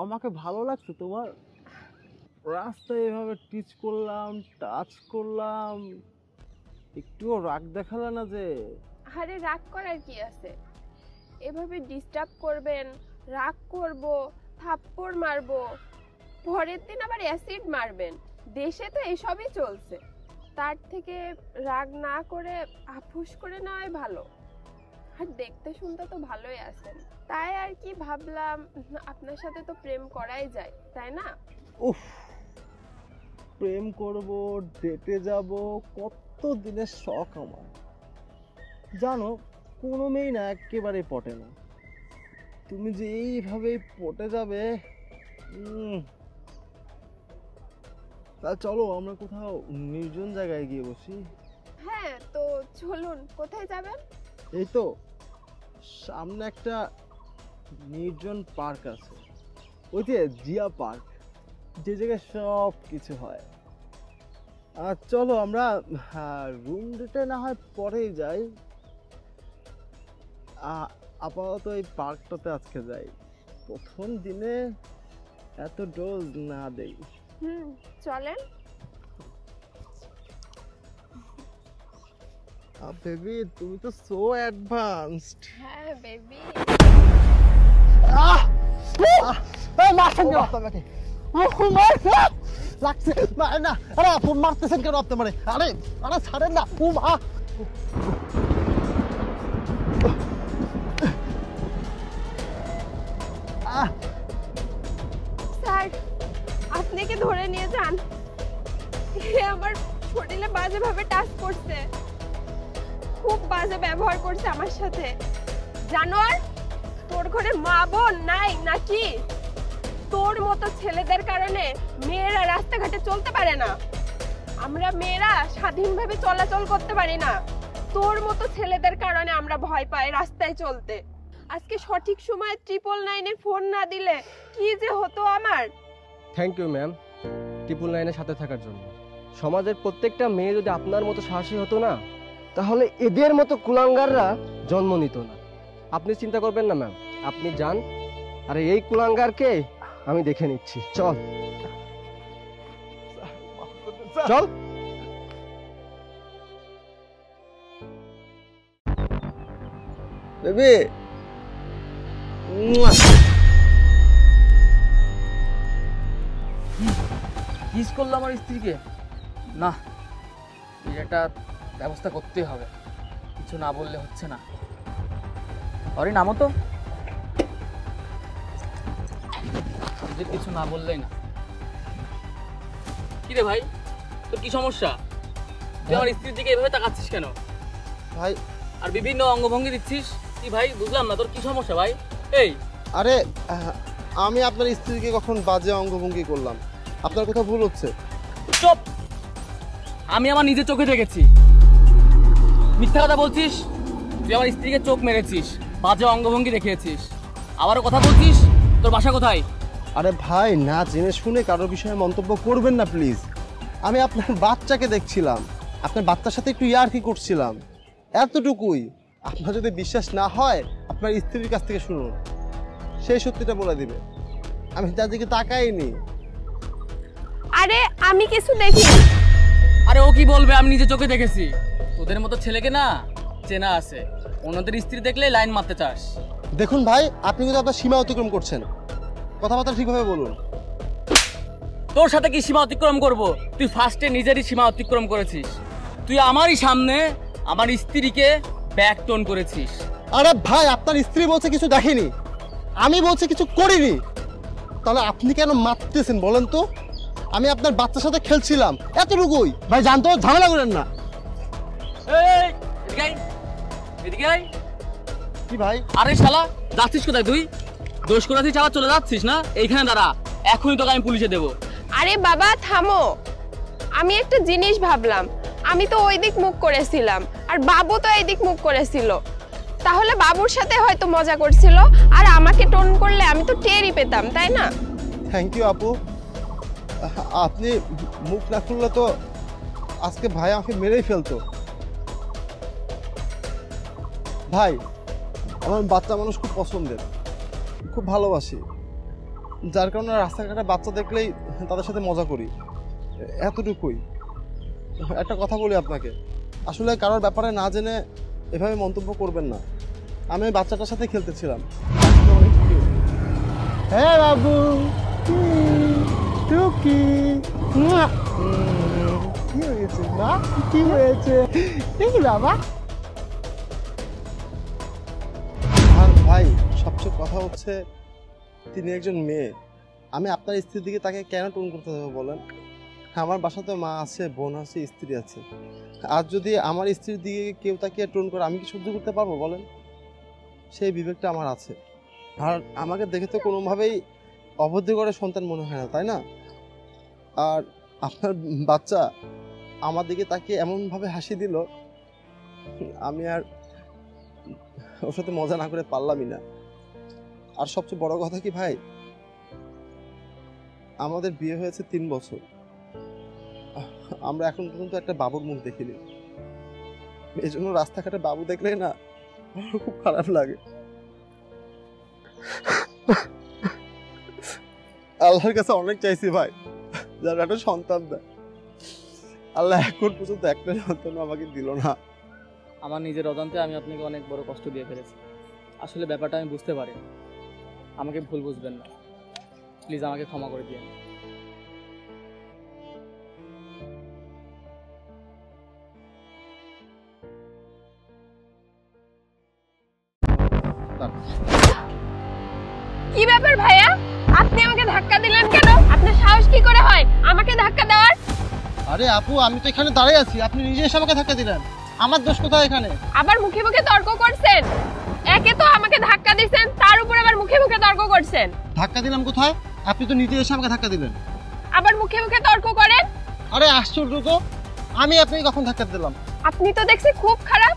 আমাকে ভালো লাগছে তোমার। রাস্তায় এভাবে টিচ করলাম, টাচ করলাম, একটুও রাগ দেখালে না যে? আরে রাগ করার কি আছে? এভাবে ডিস্টার্ব করবেন, রাগ করব, থাপ্পড় মারবো, পরের দিন আবার অ্যাসিড মারবেন। দেশে তো এসবই চলছে, তার থেকে রাগ না করে আপুস করে নেওয়াই ভালো। আর দেখতে শুনতে তো ভালোই আছেন, তাই আর কি ভাবলাম আপনার সাথে তো প্রেম করাই যায়, তাই না? উফ, প্রেম করব, ডেটে যাব, কত দিনের শখ আমার। জানো, কোনো মেয়ে না একেবারে পটে না, তুমি যে এইভাবে পটে যাবে। তা চলো আমরা কোথাও নির্জন জায়গায় গিয়ে বসি। হ্যাঁ তো চলুন, কোথায় যাবেন? এই তো সামনে একটা নির্জন পার্ক আছে, ওই যে জিয়া পার্ক, যে জায়গায় সব কিছু হয়। আর চলো আমরা রুম ডেটে না হয় পরেই যাই, আপাতত এই পার্কটাতে আজকে যাই, প্রথম দিনে এত ডোজ না দেই। চলেন। বেবি তুমি তো সো অ্যাডভান্সড। হ্যাঁ বেবি। লাগছে না? আরে ফোন মারতেছেন কেন আপনি? মানে আরে আরে ছাড়েন না। স্যার আপনি কি ধরে নিয়ে যান? আমার শরীরে বাজে ভাবে টাচ করছে, খুব বাজে ব্যবহার করছে আমার সাথে। জানোয়ার, তোর ঘরে মা বোন নাই নাকি? তোর মতো ছেলেদের কারণে মেয়েরা রাস্তাঘাটে চলতে পারে না, আমরা মেয়েরা স্বাধীনভাবে চলাচল করতে পারি না। তোর মতো ছেলেদের কারণে আমরা ভয় পাই রাস্তায় চলতে। আজকে সঠিক সময় 999 ফোন না দিলে কি যে হতো আমার। থ্যাংক ইউ ম্যাম 999-এর সাথে থাকার জন্য। সমাজের প্রত্যেকটা মেয়ে যদি আপনার মতো সাহসী হতো না, তাহলে এদের মতো কুলাঙ্গাররা জন্ম নিত না। আপনি চিন্তা করবেন না ম্যাম, আপনি যান, আরে এই কুলাঙ্গারকে আমি দেখে নিচ্ছি। চল চল। বেবি কিস করলো আমার স্ত্রীকে, না এর একটা ব্যবস্থা করতেই হবে, কিছু না বললে হচ্ছে না। আরে নামো তো, কিছু না বললেই না। কি রে ভাই, তোর কি সমস্যা? তুই আমার স্ত্রীর দিকে এভাবে তাকাচ্ছিস কেন ভাই? আর বিভিন্ন অঙ্গভঙ্গি দিচ্ছিস কি ভাই? বুঝলাম না তোর কি সমস্যা ভাই। এই আরে আমি আপনার স্ত্রীকে কখন বাজে অঙ্গভঙ্গি করলাম? আপনার কথা ভুল হচ্ছে। চুপ, আমি আমার নিজের চোখে দেখেছি। মিথ্যা কথা বলছিস, তুই আমার স্ত্রীকে চোখ মেরেছিস, বাজে অঙ্গভঙ্গি দেখিয়েছিস, আবারও কথা বলছিস। তোর বাসা কোথায়? আরে ভাই, না জেনে শুনে কারোর বিষয়ে মন্তব্য করবেন না প্লিজ। আমি আপনার বাচ্চাকে দেখছিলাম, আপনার বাচ্চার সাথে একটু ইয়ার্কি করছিলাম, এতটুকুই। আপনার যদি বিশ্বাস না হয় আপনার স্ত্রীর কাছ থেকে শুনুন, সেই সত্যিটা বলে দিবে। আমি তার দিকে তাকাইনি। আরে আমি কিছু দেখি। আরে ও কি বলবে, আমি নিজে চোখে দেখেছি। তোদের মতো ছেলেকে না চেনা আছে, অন্যদের স্ত্রী দেখলে লাইন মারতে চাস। দেখুন ভাই, আপনি কিন্তু আপনার সীমা অতিক্রম করছেন, কথাবার্তা ঠিকভাবে বলুন। তোর সাথে কি সীমা অতিক্রম করব? তুই ফার্স্টে নিজেরই সীমা অতিক্রম করেছিস। তুই আমারই সামনে আমার স্ত্রীকে ব্যাক টোন করেছিস। আরে ভাই, আপনার স্ত্রী বলছে কিছু দেখেনি, আমি বলছি কিছু করিনি, তাহলে আপনি কেন মারতেছেন বলেন তো? আমি আপনার বাচ্চার সাথে খেলছিলাম, এতটুকুই। ভাই জানতো, ঝামেলা করেন না। কি ভাই? আরে শালা, যাচ্ছিস কোথায় তুই? দোষ করেছিস আবার চলে যাচ্ছিস না? এইখানে দাঁড়া, এখনই তোকে আমি পুলিশে দেবো। আরে বাবা থামো, আমি একটা জিনিস ভাবলাম। আমি তো ওই দিক মুখ করেছিলাম আর বাবু তো এই দিক মুখ করেছিল, তাহলে বাবুর সাথে হয়তো মজা করছিল, আর আমাকে টোন করলে আমি তো টেরই পেতাম, তাই না? থ্যাংক ইউ আপু। আপনি মুখ না খুললে তো আজকে ভাই আমাকে মেরেই ফেলতো। ভাই, আমার বাচ্চা মানুষ খুব পছন্দের, খুব ভালোবাসি, যার কারণে রাস্তাঘাটে বাচ্চা দেখলেই তাদের সাথে মজা করি, এতটুকুই। একটা কথা বলি আপনাকে, আসলে কারোর ব্যাপারে না জেনে এভাবে মন্তব্য করবেন না। আমি ওই বাচ্চাটার সাথে খেলতেছিলাম। হ্যাঁ বাবু, টুকি কি হয়েছে না? কি হয়েছে বাবা? আর ভাই, সবচেয়ে কথা হচ্ছে তিনি একজন মেয়ে। আমি আপনার স্ত্রীর দিকে তাকে কেন টোন করতে হবে বলেন? আমার বাসাতে মা আছে, বোন আছে, স্ত্রী আছে। আর যদি আমার স্ত্রীর দিকে কেউ তাকে টোন করে, আমি কি সহ্য করতে পারবো বলেন? সেই বিবেকটা আমার আছে। আর আমাকে দেখে তো কোনোভাবেই অভদ্রগড়ের সন্তান মনে হয় না, তাই না? আর আপনার বাচ্চা আমার দিকে তাকে এমনভাবে হাসি দিল, আমি আর ওর সাথে মজা না করে পারলামই না। আর সবচেয়ে বড় কথা কি ভাই, আমাদের বিয়ে হয়েছে 3 বছর, আমরা এখন পর্যন্ত একটা বাবুর মুখ দেখিনি। এই জন্য রাস্তাঘাটে বাবু দেখলে না আমার খুব খারাপ লাগে। আল্লাহর কাছে অনেক চাইছি ভাই, যার একটা সন্তান দেয়। আল্লাহ এখন পর্যন্ত একটা সন্তান আমাকে দিল না। আমার নিজের অজান্তে আমি আপনাকে অনেক বড় কষ্ট দিয়ে ফেলেছি। আসলে ব্যাপারটা আমি বুঝতে পারি, আমাকে ভুল বুঝবেন না, প্লিজ আমাকে ক্ষমা করে দিন। কি ব্যাপার ভাইয়া, আপনি আমাকে ধাক্কা দিলেন কেন? আপনার সাহস কি করে হয় আমাকে ধাক্কা দেওয়ার? আরে আপু, আমি তো এখানে দাঁড়িয়ে আছি, আপনি নিজে এসে আমাকে ধাক্কা দিলেন। আমার দোষ কোথায় এখানে? আবার মুখে মুখে তর্ক করছেন। একে তো আমাকে ধাক্কা দিবেন, তার উপর আবার মুখে মুখে তর্ক করছেন। ধাক্কা দিলাম কোথায়? আপনি তো নিজে এসে আমাকে ধাক্কা দিলেন, আবার মুখে মুখে তর্ক করেন। আরে আশ্চর্য তো, আমি আপনাকে কখন ধাক্কা দিলাম? আপনি তো দেখছি খুব খারাপ,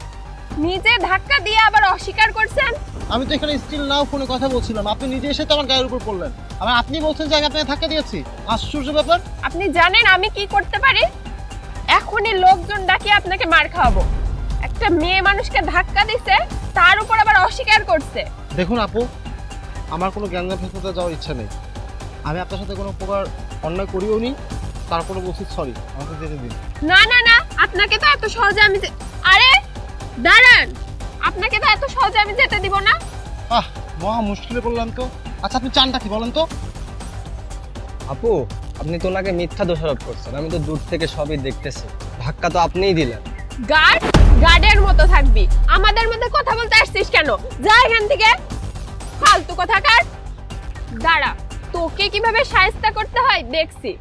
নিজে ধাক্কা দিয়ে আবার অস্বীকার করছেন। আমি তো এখানে স্টিল নাও ফোনে কথা বলছিলাম, আপনি নিজে এসে তো আমার গায়ের উপর পড়লেন। আবার আপনি বলছেন যে আমি আপনাকে ধাক্কা দিয়েছি, আশ্চর্য ব্যাপার। আপনি জানেন আমি কি করতে পারি? এখনই লোকজন ডাকিয়ে আপনাকে মার খাওয়াবো। একটা মেয়ে মানুষকে ধাক্কা দিছে, তার উপর আবার অস্বীকার করছে। দেখুন আপু, আমার কোনো গ্যাঞ্জাম ফেসাতে যাওয়ার ইচ্ছা নেই। আমি আপনার সাথে কোনো প্রকার অন্যায় করিও নি, তারপরে বলছি সরি, আমাকে যেতে দিন। না না না, আপনাকে তো এত সহজে আমি আরে দাঁড়ান, আপনাকে তো এত সহজে আমি যেতে দিব না। মহা মুশকিলে পড়লাম তো। আচ্ছা আপনি চানটা কি বলেন তো? আপু, আপনি তো ওনাকে মিথ্যা দোষারোপ করছেন, আমি তো দূর থেকে সবই দেখতেছি। ধাক্কা তো আপনিই দিলেন। গার্ডের মতো থাকবি, আমাদের মধ্যে কথা বলতে আসছিস কেন? যা এখান থেকে, ফালতু কথা কার। দাঁড়া, তোকে কিভাবে শায়েস্তা করতে হয় দেখছি।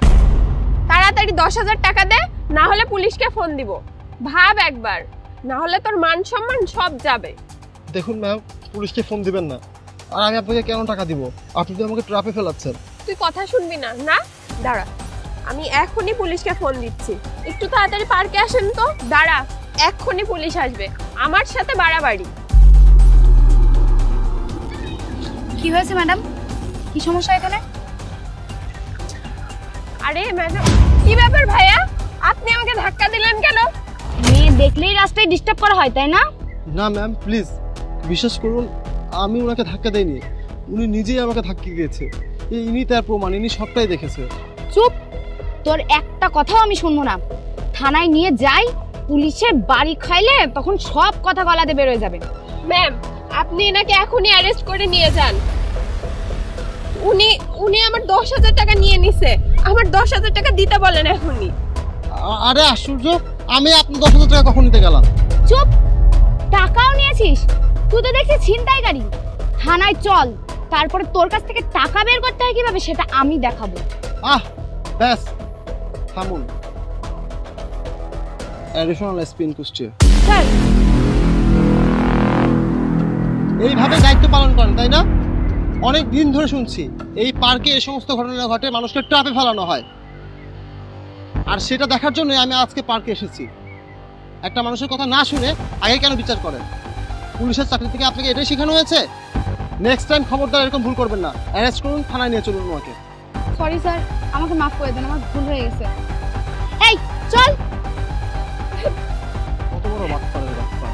তাড়াতাড়ি 10,000 টাকা দে, না হলে পুলিশকে ফোন দিব। ভাব একবার, না হলে তোর মান সম্মান সব যাবে। দেখুন ম্যাম, পুলিশকে ফোন দিবেন না। আর আমি আপনাকে কেন টাকা দিব? আপনি তো আমাকে ট্রাপে ফেলাচ্ছেন। তুই কথা শুনবি না? না, দাঁড়া, আমি এখনই পুলিশকে ফোন দিচ্ছি। একটু তাড়াতাড়ি পার্কে আসেন তো। দাঁড়া, এক্ষুনি পুলিশ আসবে। আমার সাথে বাড়াবাড়ি। কি হয়েছে ম্যাডাম? কি সমস্যা এখানে? আরে ম্যাডাম, কি ব্যাপার ভাইয়া? আপনি আমাকে ধাক্কা দিলেন কেন? মেয়ে দেখলেই রাস্তায় ডিস্টার্ব করা হয়, তাই না? না ম্যাম, প্লিজ বিশ্বাস করুন, আমি ওনাকে ধাক্কা দেইনি, উনি নিজেই আমাকে ধাক্কা দিয়েছে। ইনি তার প্রমাণ, ইনি সবটাই দেখেছে। চুপ, তোর একটা কথাও আমি শুনবো না। থানায় নিয়ে যাই, পুলিশের বাড়ি খাইলে তখন সব কথা গলাতে বের হয়ে যাবে। ম্যাম, আপনি এনাকে এখনই অ্যারেস্ট করে নিয়ে যান। উনি আমার 10,000 টাকা নিয়ে নিছে। আমার 10,000 টাকা দিতে বলেন এখনই। আরে আশ্চর্য, আমি আপনার 10,000 টাকা কখন নিতে গেলাম? চুপ, টাকাও নিয়েছিস? তুই তো দেখছিস ছিনতাইকারী। থানায় চল, তারপরে তোর কাছ থেকে টাকা বের করতে হয় কিভাবে সেটা আমি দেখাবো। ব্যাস থামুন। অ্যাডিশনাল স্পিন কুস্টিয়া স্যার, এইভাবে দায়িত্ব পালন করেন তাই না? অনেক দিন ধরে শুনছি এই পার্কে এই সমস্ত ঘটনা ঘটে, মানুষকে ট্রাপে ফেলানো হয়। আর সেটা দেখার জন্য আমি আজকে পার্কে এসেছি। একটা মানুষের কথা না শুনে আগে কেন বিচার করেন? পুলিশের চাকরি থেকে আপনাকে এটাই শেখানো হয়েছে? নেক্সট টাইম খবরদার এরকম ভুল করবেন না। অ্যারেস্ট করুন, থানায় নিয়ে চলুন আমাকে। সরি স্যার, আমাকে মাফ করে দেন, আমার ভুল হয়ে গেছে। এই চল। কত বড় বাটপারের বাটপার।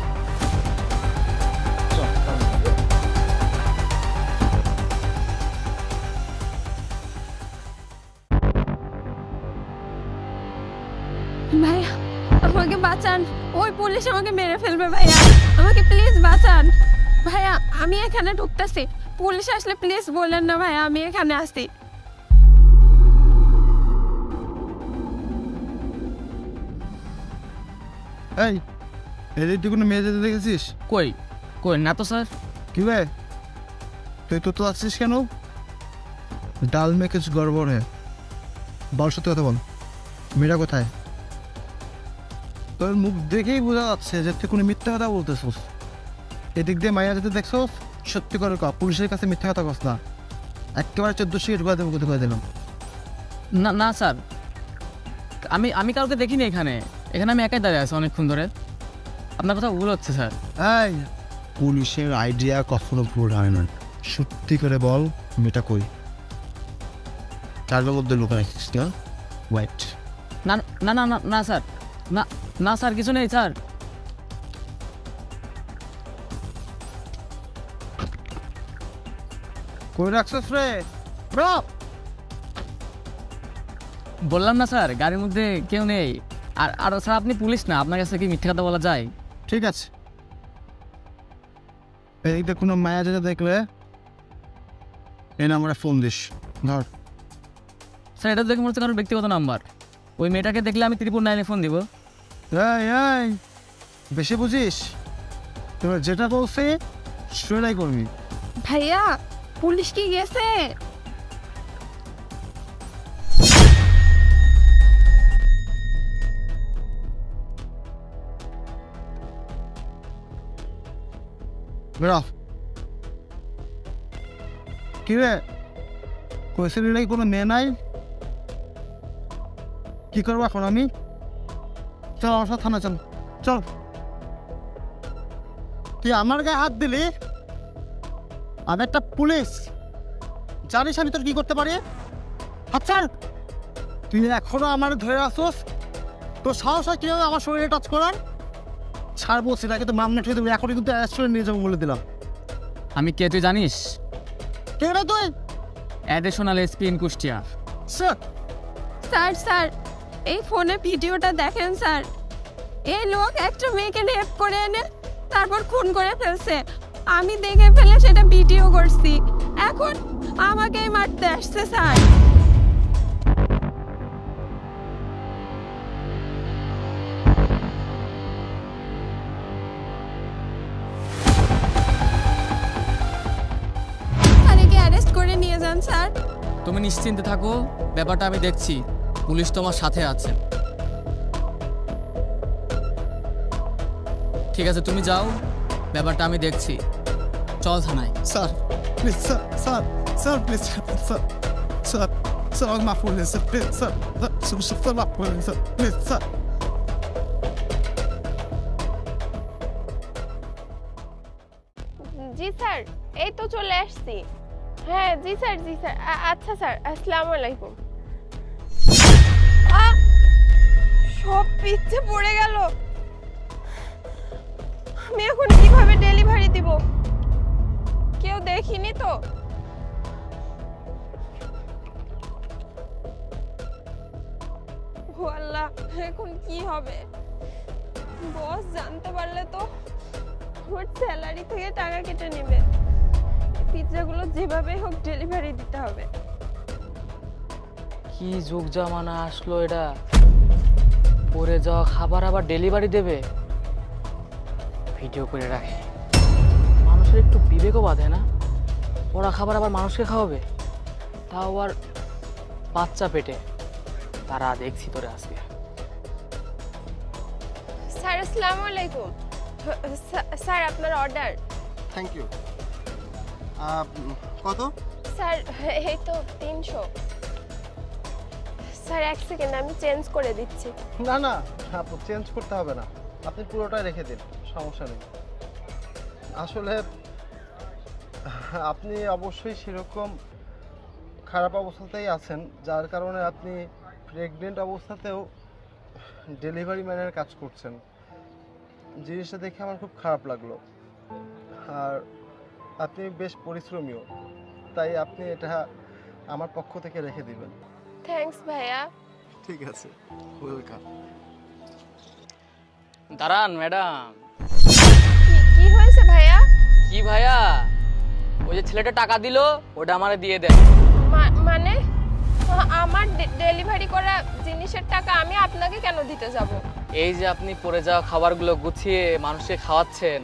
ভাইয়া, আমাকে বাঁচান, ওই পুলিশ আমাকে মেরে ফেলবে। ভাইয়া, আমাকে প্লিজ বাঁচান। ভাইয়া, আমি এখানে ঢুকতেছি, পুলিশ আসলে প্লিজ বলেন না ভাইয়া আমি এখানে আসছি। এই এদিক তুই কোনো মেয়ে যেতে দেখেছিস? কই কই না তো স্যার। কি রে, তুই তো আসছিস কেন? ডাল মে কিছু গড়বড় হে। বল, সত্যি কথা বল, মেয়েটা কোথায়? তোর মুখ দেখেই বোঝা যাচ্ছে যে তুই কোনো মিথ্যা কথা বলতেছিস। এদিক দিয়ে মাইয়া যেতে দেখছো, সত্যি করে ক, পুলিশের কাছে মিথ্যা কথা কস না। একেবারে 14 শিট করে দেবো, কোথায় দিলাম। না না স্যার, আমি কাউকে দেখিনি এখানে। এখানে আমি একাই দাঁড়িয়ে আছি অনেকক্ষণ ধরে। আপনার কথা ভুল হচ্ছে স্যার। এই, পুলিশের আইডিয়া কখনো ভুল হয় না। সত্যি করে বল, মেয়েটা কই? চার্জের মধ্যে লুকা রাখিস না? ওয়েট। না না না না না স্যার, না না স্যার, কিছু নেই স্যার। কই রাখছিস রে? বললাম না স্যার, গাড়ির মধ্যে কেউ নেই। আর স্যার, আপনি পুলিশ না, আপনার কাছে কি মিথ্যে কথা বলা যায়? ঠিক আছে, এইটা কোনো মায়া যেটা দেখলে এই নাম্বারে ফোন দিস। ধর। স্যার, এটা দেখে মনে হচ্ছে কারোর ব্যক্তিগত নাম্বার। ওই মেয়েটাকে দেখলে আমি 999 ফোন দিব। এই বেশি বুঝিস? তোর যেটা বলছে সেটাই করবি। ভাইয়া, পুলিশ কি গেছে? কি রে, কোয়েশ্চেন কোনো মেয়ে নাই? কি করবো এখন আমি? চল আমার সাথে থানা, চল চল। তুই আমার গায়ে হাত দিলি, আমি একটা পুলিশ, জানিস আমি তোর কি করতে পারি? আচ্ছা তুই এখনো আমার ধরে আসোস? তোর সাহস হয় কিভাবে আমার শরীরে টাচ করার? ছাড়বো, সেটাকে তো মামলা ঠেকে দেবো, এখনই কিন্তু রেস্টুরেন্ট নিয়ে যাবো বলে দিলাম। আমি কে তুই জানিস? কে রে তুই? Additional SP in Kushtia. Sir sir sir এই ফোনে ভিডিওটা দেখেন স্যার। এই লোক একটা মেয়েকে রেপ করে এনে তারপর খুন করে ফেলছে। আমি দেখে ফেলে সেটা ভিডিও করছি, এখন আমাকেই মারতে আসছে স্যার। তাকে অ্যারেস্ট করে নিয়ে যান স্যার। তুমি নিশ্চিন্তে থাকো, ব্যাপারটা আমি দেখছি, পুলিশ তোমার সাথে আছে। ঠিক আছে তুমি যাও, ব্যাপারটা আমি দেখছি। চল থানায়। Sir please, sir sir sir please, sir sir sir আমাকে মাফ করে দিন স্যার, প্লিজ স্যার, স্যার মাফ করে দিন sir, please sir. G sir, এই তো চলে আসছি। হ্যাঁ জি স্যার, জি স্যার। আচ্ছা স্যার, আসসালামু আলাইকুম। সব পিছে পড়ে গেল। আমি এখন কিভাবে ডেলিভারি দিব? কেউ দেখিনি তো? ও আল্লাহ, এখন কি হবে? বস জানতে পারলে তো আমার স্যালারি থেকে টাকা কেটে নেবে। পিৎজাগুলো যেভাবে হোক ডেলিভারি দিতে হবে। কি যুগ জামানা আসলো এটা, পরে যাওয়া খাবার আবার ডেলিভারি দেবে। ভিডিও করে রাখে, মানুষের একটু বিবেকও বাঁধে না। ওরা খাবার আবার মানুষকে খাওয়াবে, তাও আর বাচ্চা পেটে। তারা দেখছি তোরে আজকে। স্যার আসসালামু আলাইকুম। স্যার আপনার অর্ডার। Thank you. কত? স্যার এই তো 300। স্যার এক সেকেন্ড, আমি চেঞ্জ করে দিচ্ছি। না না আপু, চেঞ্জ করতে হবে না, আপনি পুরোটাই রেখে দিন, সমস্যা নেই। আসলে আপনি অবশ্যই সেরকম খারাপ অবস্থাতেই আছেন, যার কারণে আপনি প্রেগনেন্ট অবস্থাতেও ডেলিভারি ম্যানের কাজ করছেন। জিনিসটা দেখে আমার খুব খারাপ লাগলো। আর আপনি বেশ পরিশ্রমীও, তাই আপনি এটা আমার পক্ষ থেকে রেখে দিবেন। থ্যাঙ্কস ভাইয়া। ঠিক আছে, ওয়েলকাম। দাঁড়ান ম্যাডাম। কি হয়েছে ভাইয়া? কি ভাইয়া? ওই যে ছেলেটা টাকা দিল, ওটা আমারে দিয়ে দেন। মানে আমার ডেলিভারি করা জিনিসের টাকা আমি আপনাকে কেন দিতে যাব? এই যে আপনি পড়ে যাওয়া খাবারগুলো গুছিয়ে মানুষকে খাওয়াচ্ছেন,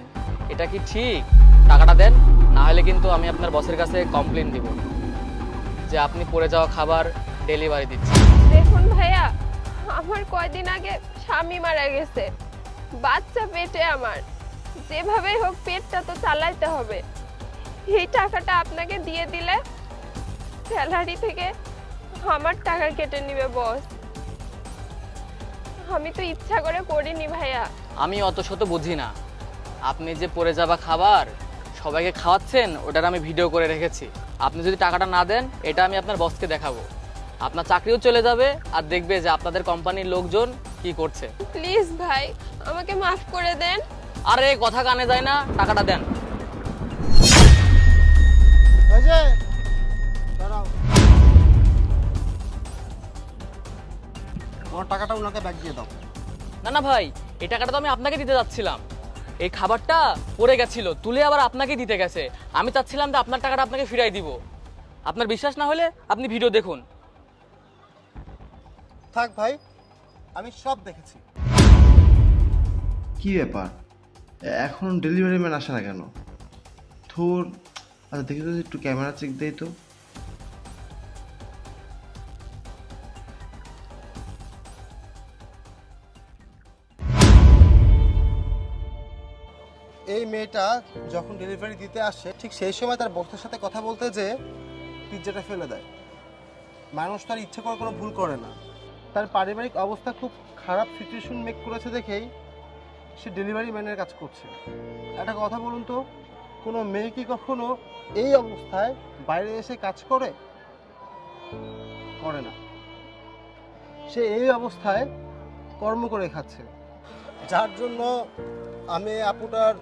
এটা কি ঠিক? টাকাটা দেন, না হলে কিন্তু আমি আপনার বসের কাছে কমপ্লেইন দিব যে আপনি পড়ে যাওয়া খাবার ডেলিভারি দিচ্ছেন। দেখুন ভাইয়া, আমার কয়দিন আগে স্বামী মারা গেছে, বাচ্চা পেটে আমার, যেভাবে হোক পেটটা তো চালাইতে হবে। এই টাকাটা আপনাকে দিয়ে দিলে স্যালারি থেকে আমার টাকা কেটে নিবে বস। আমি তো ইচ্ছা করে করিনি ভাইয়া। আমি অত শত বুঝি না। আপনি যে পড়ে যাওয়া খাবার সবাইকে খাওয়াচ্ছেন, ওটার আমি ভিডিও করে রেখেছি। আপনি যদি টাকাটা না দেন, এটা আমি আপনার বসকে দেখাবো। আপনার চাকরিও চলে যাবে, আর দেখবে যে আপনাদের কোম্পানির লোকজন কি করছে। প্লিজ ভাই, আমাকে মাফ করে দেন। আরে কথা কানে যায় না, টাকাটা দেন। এই যে দাঁড়াও, আমার টাকাটা ওনাকে ব্যাক দিয়ে দাও। না না ভাই, এই টাকাটা তো আমি আপনাকে দিতে যাচ্ছিলাম। এই খাবারটা পড়ে গেছিল, তুলে আবার আপনাকে দিতে গেছে। আমি চাচ্ছিলাম যে আপনার টাকাটা আপনাকে ফিরাই দিব। আপনার বিশ্বাস না হলে আপনি ভিডিও দেখুন। থাক ভাই, আমি সব দেখেছি। কি ব্যাপার, এখন ডেলিভারি ম্যান আসে না কেন? থোর, আচ্ছা দেখি তো, একটু ক্যামেরা চেক দেই তো। এই মেয়েটা যখন ডেলিভারি দিতে আসে, ঠিক সেই সময় তার বসের সাথে কথা বলতে যে পিৎজাটা ফেলে দেয়। মানুষ তার ইচ্ছে করে কোনো ভুল করে না। তার পারিবারিক অবস্থা খুব খারাপ সিচুয়েশন মেক করেছে দেখেই সে ডেলিভারি ম্যানের কাজ করছে। একটা কথা বলুন তো, কোনো মেয়ে কি কখনো এই অবস্থায় বাইরে এসে কাজ করে? করে না। সে এই অবস্থায় কর্ম করে খাচ্ছে, যার জন্য আমি আপুটার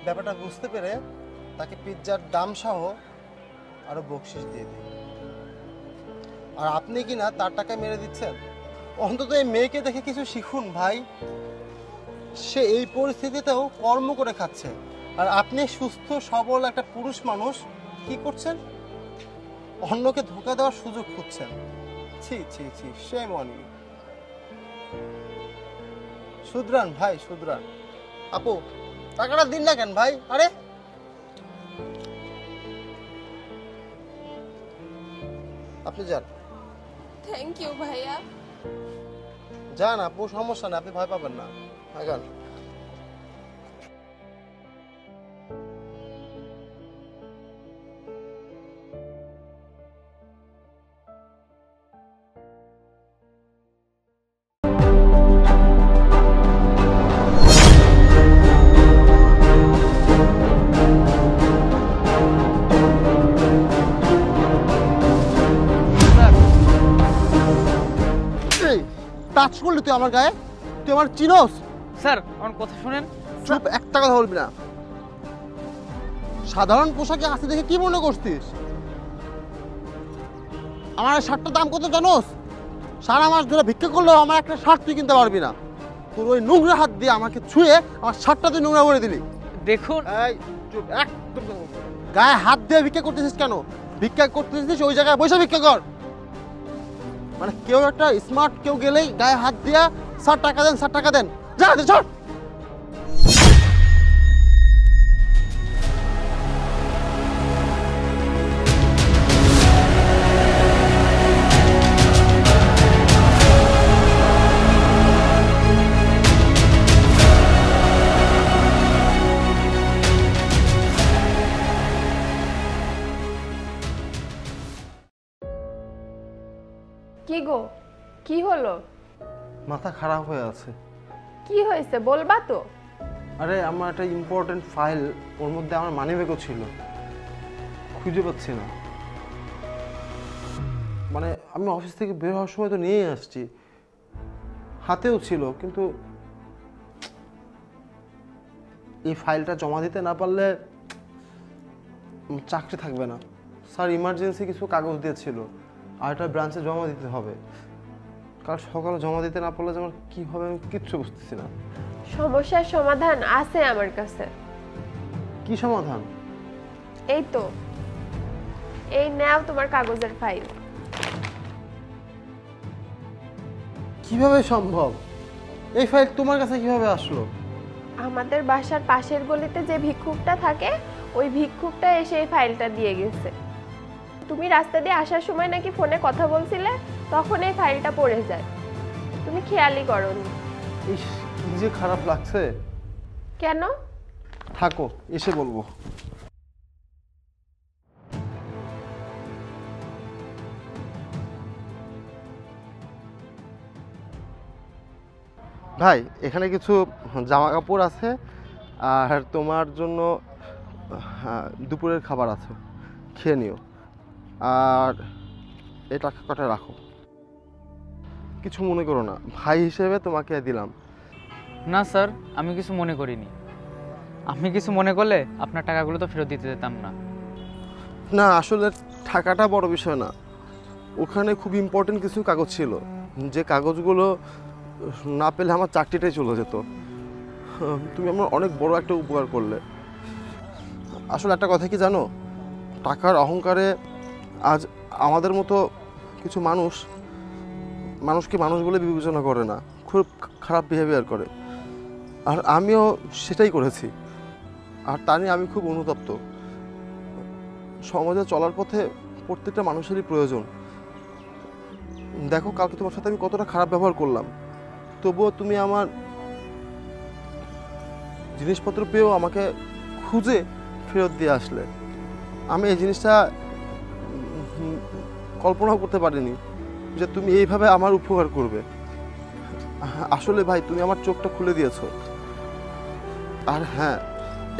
ব্যাপারটা বুঝতে পেরে তাকে পিৎজার দাম সহ আরো বকশিস দিয়ে দিই। আর আপনি কি না তার টাকা মেরে দিচ্ছেন? অন্তত এই মেয়েকে দেখে কিছু শিখুন ভাই। সে এই পরিস্থিতিতেও কর্ম করে খাচ্ছে, আর আপনি সুস্থ সবল একটা পুরুষ মানুষ কি করছেন? অন্যকে ধোঁকা দেওয়ার সুযোগ খুঁজছেন। ছি ছি ছি, shame on you। সুধরান ভাই, সুধরান। আপু টাকাটা দিন না কেন ভাই? আরে আপনি যান। থ্যাংক ইউ ভাইয়া। যান আপু, সমস্যা না, আপনি ভয় পাবেন না। যান। টাচ করলি তুই আমার গায়ে? তুই আমার চিনোস? স্যার আমার কথা শুনেন। চুপ, একটা কথা বলবি না। সাধারণ পোশাকে আসতে দেখে কি মনে করছিস? আমার শার্টটার দাম কত জানোস? সারা মাস ধরে ভিক্ষা করলেও আমার একটা শার্ট তুই কিনতে পারবি না। তোর ওই নোংরা হাত দিয়ে আমাকে ছুঁয়ে আমার শার্টটা তুই নোংরা করে দিলি। দেখুন। এই চুপ, একদম গায়ে হাত দিয়ে ভিক্ষা করতেছিস কেন? ভিক্ষা করতেছিস ওই জায়গায় বসে ভিক্ষা কর। মানে কেউ একটা স্মার্ট কেউ গেলেই গায়ে হাত দিয়া 60 টাকা দেন, 60 টাকা দেন, যা চল। কি গো, কি হলো? মাথা খারাপ হয়ে আছে। কি হয়েছে বলবা তো? আরে আমার একটা ইম্পর্টেন্ট ফাইল, ওর মধ্যে আমার মানিব্যাগও ছিল, খুঁজে পাচ্ছি না। মানে আমি অফিস থেকে বের হওয়ার সময় তো নিয়েই আসছি, হাতেও ছিল, কিন্তু এই ফাইলটা জমা দিতে না পারলে চাকরি থাকবে না। স্যার ইমার্জেন্সি কিছু কাগজ দিয়েছিল, আর একটা ব্রাঞ্চে জমা দিতে হবে। কাল সকালে জমা দিতে না পারলে আমার কি হবে আমি কিচ্ছু বুঝতেছি না। সমস্যার সমাধান আছে আমার কাছে। কি সমাধান? এই তো, এই নাও তোমার কাগজের ফাইল। কিভাবে সম্ভব? এই ফাইল তোমার কাছে কিভাবে আসলো? আমাদের বাসার পাশের গলিতে যে ভিক্ষুকটা থাকে, ওই ভিক্ষুকটা এসে এই ফাইলটা দিয়ে গেছে। তুমি রাস্তা দিয়ে আসার সময় নাকি ফোনে কথা বলছিলে, তখন এই ফাইলটা পড়ে যায়। তুমি খেয়ালই করোনি। ইস, কি যে খারাপ লাগছে। কেন? থাকো, এসে বলবো। ভাই এখানে কিছু জামা কাপড় আছে, আর তোমার জন্য দুপুরের খাবার আছে, খেয়ে নিও। আর এই টাকা কটা রাখো, কিছু মনে করো না, ভাই হিসেবে তোমাকে দিলাম। না স্যার, আমি কিছু মনে করিনি। আমি কিছু মনে করলে আপনার টাকাগুলো তো ফেরত দিতে দিতাম না। না আসলে টাকাটা বড় বিষয় না, ওখানে খুব ইম্পর্টেন্ট কিছু কাগজ ছিল, যে কাগজগুলো না পেলে আমার চাকরিটাই চলে যেত। তুমি আমার অনেক বড় একটা উপকার করলে। আসলে একটা কথা কি জানো, টাকার অহংকারে আজ আমাদের মতো কিছু মানুষকে মানুষ বলে বিবেচনা করে না, খুব খারাপ বিহেভিয়ার করে। আর আমিও সেটাই করেছি, আর তা নিয়ে আমি খুব অনুতপ্ত। সমাজে চলার পথে প্রত্যেকটা মানুষেরই প্রয়োজন। দেখো কালকে তোমার সাথে আমি কতটা খারাপ ব্যবহার করলাম, তবুও তুমি আমার জিনিসপত্র পেয়েও আমাকে খুঁজে ফেরত দিয়ে আসলে। আমি এই জিনিসটা কল্পনাও করতে পারিনি যে তুমি এইভাবে আমার উপকার করবে। আসলে ভাই তুমি আমার চোখটা খুলে দিয়েছো। আর হ্যাঁ,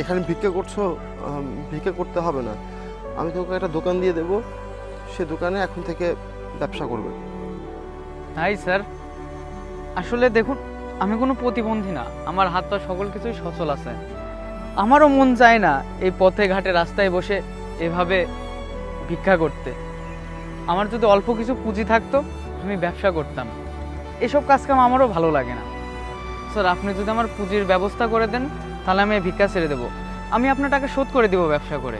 এখানে ভিক্ষা করছো, ভিক্ষা করতে হবে না, আমি তোমাকে একটা দোকান দিয়ে দেবো, সে দোকানে এখন থেকে ব্যবসা করবে। তাই স্যার? আসলে দেখুন, আমি কোনো প্রতিবন্ধী না, আমার হাত পা সকল কিছুই সচল আছে। আমারও মন চায় না এই পথে ঘাটে রাস্তায় বসে এভাবে ভিক্ষা করতে। আমার যদি অল্প কিছু পুঁজি থাকতো আমি ব্যবসা করতাম। এসব কাজকাম আমারও ভালো লাগে না। স্যার, আপনি যদি আমার পুঁজির ব্যবস্থা করে দেন তাহলে আমি ভিক্ষা ছেড়ে দেবো। আমি আপনার টাকা শোধ করে দেবো ব্যবসা করে।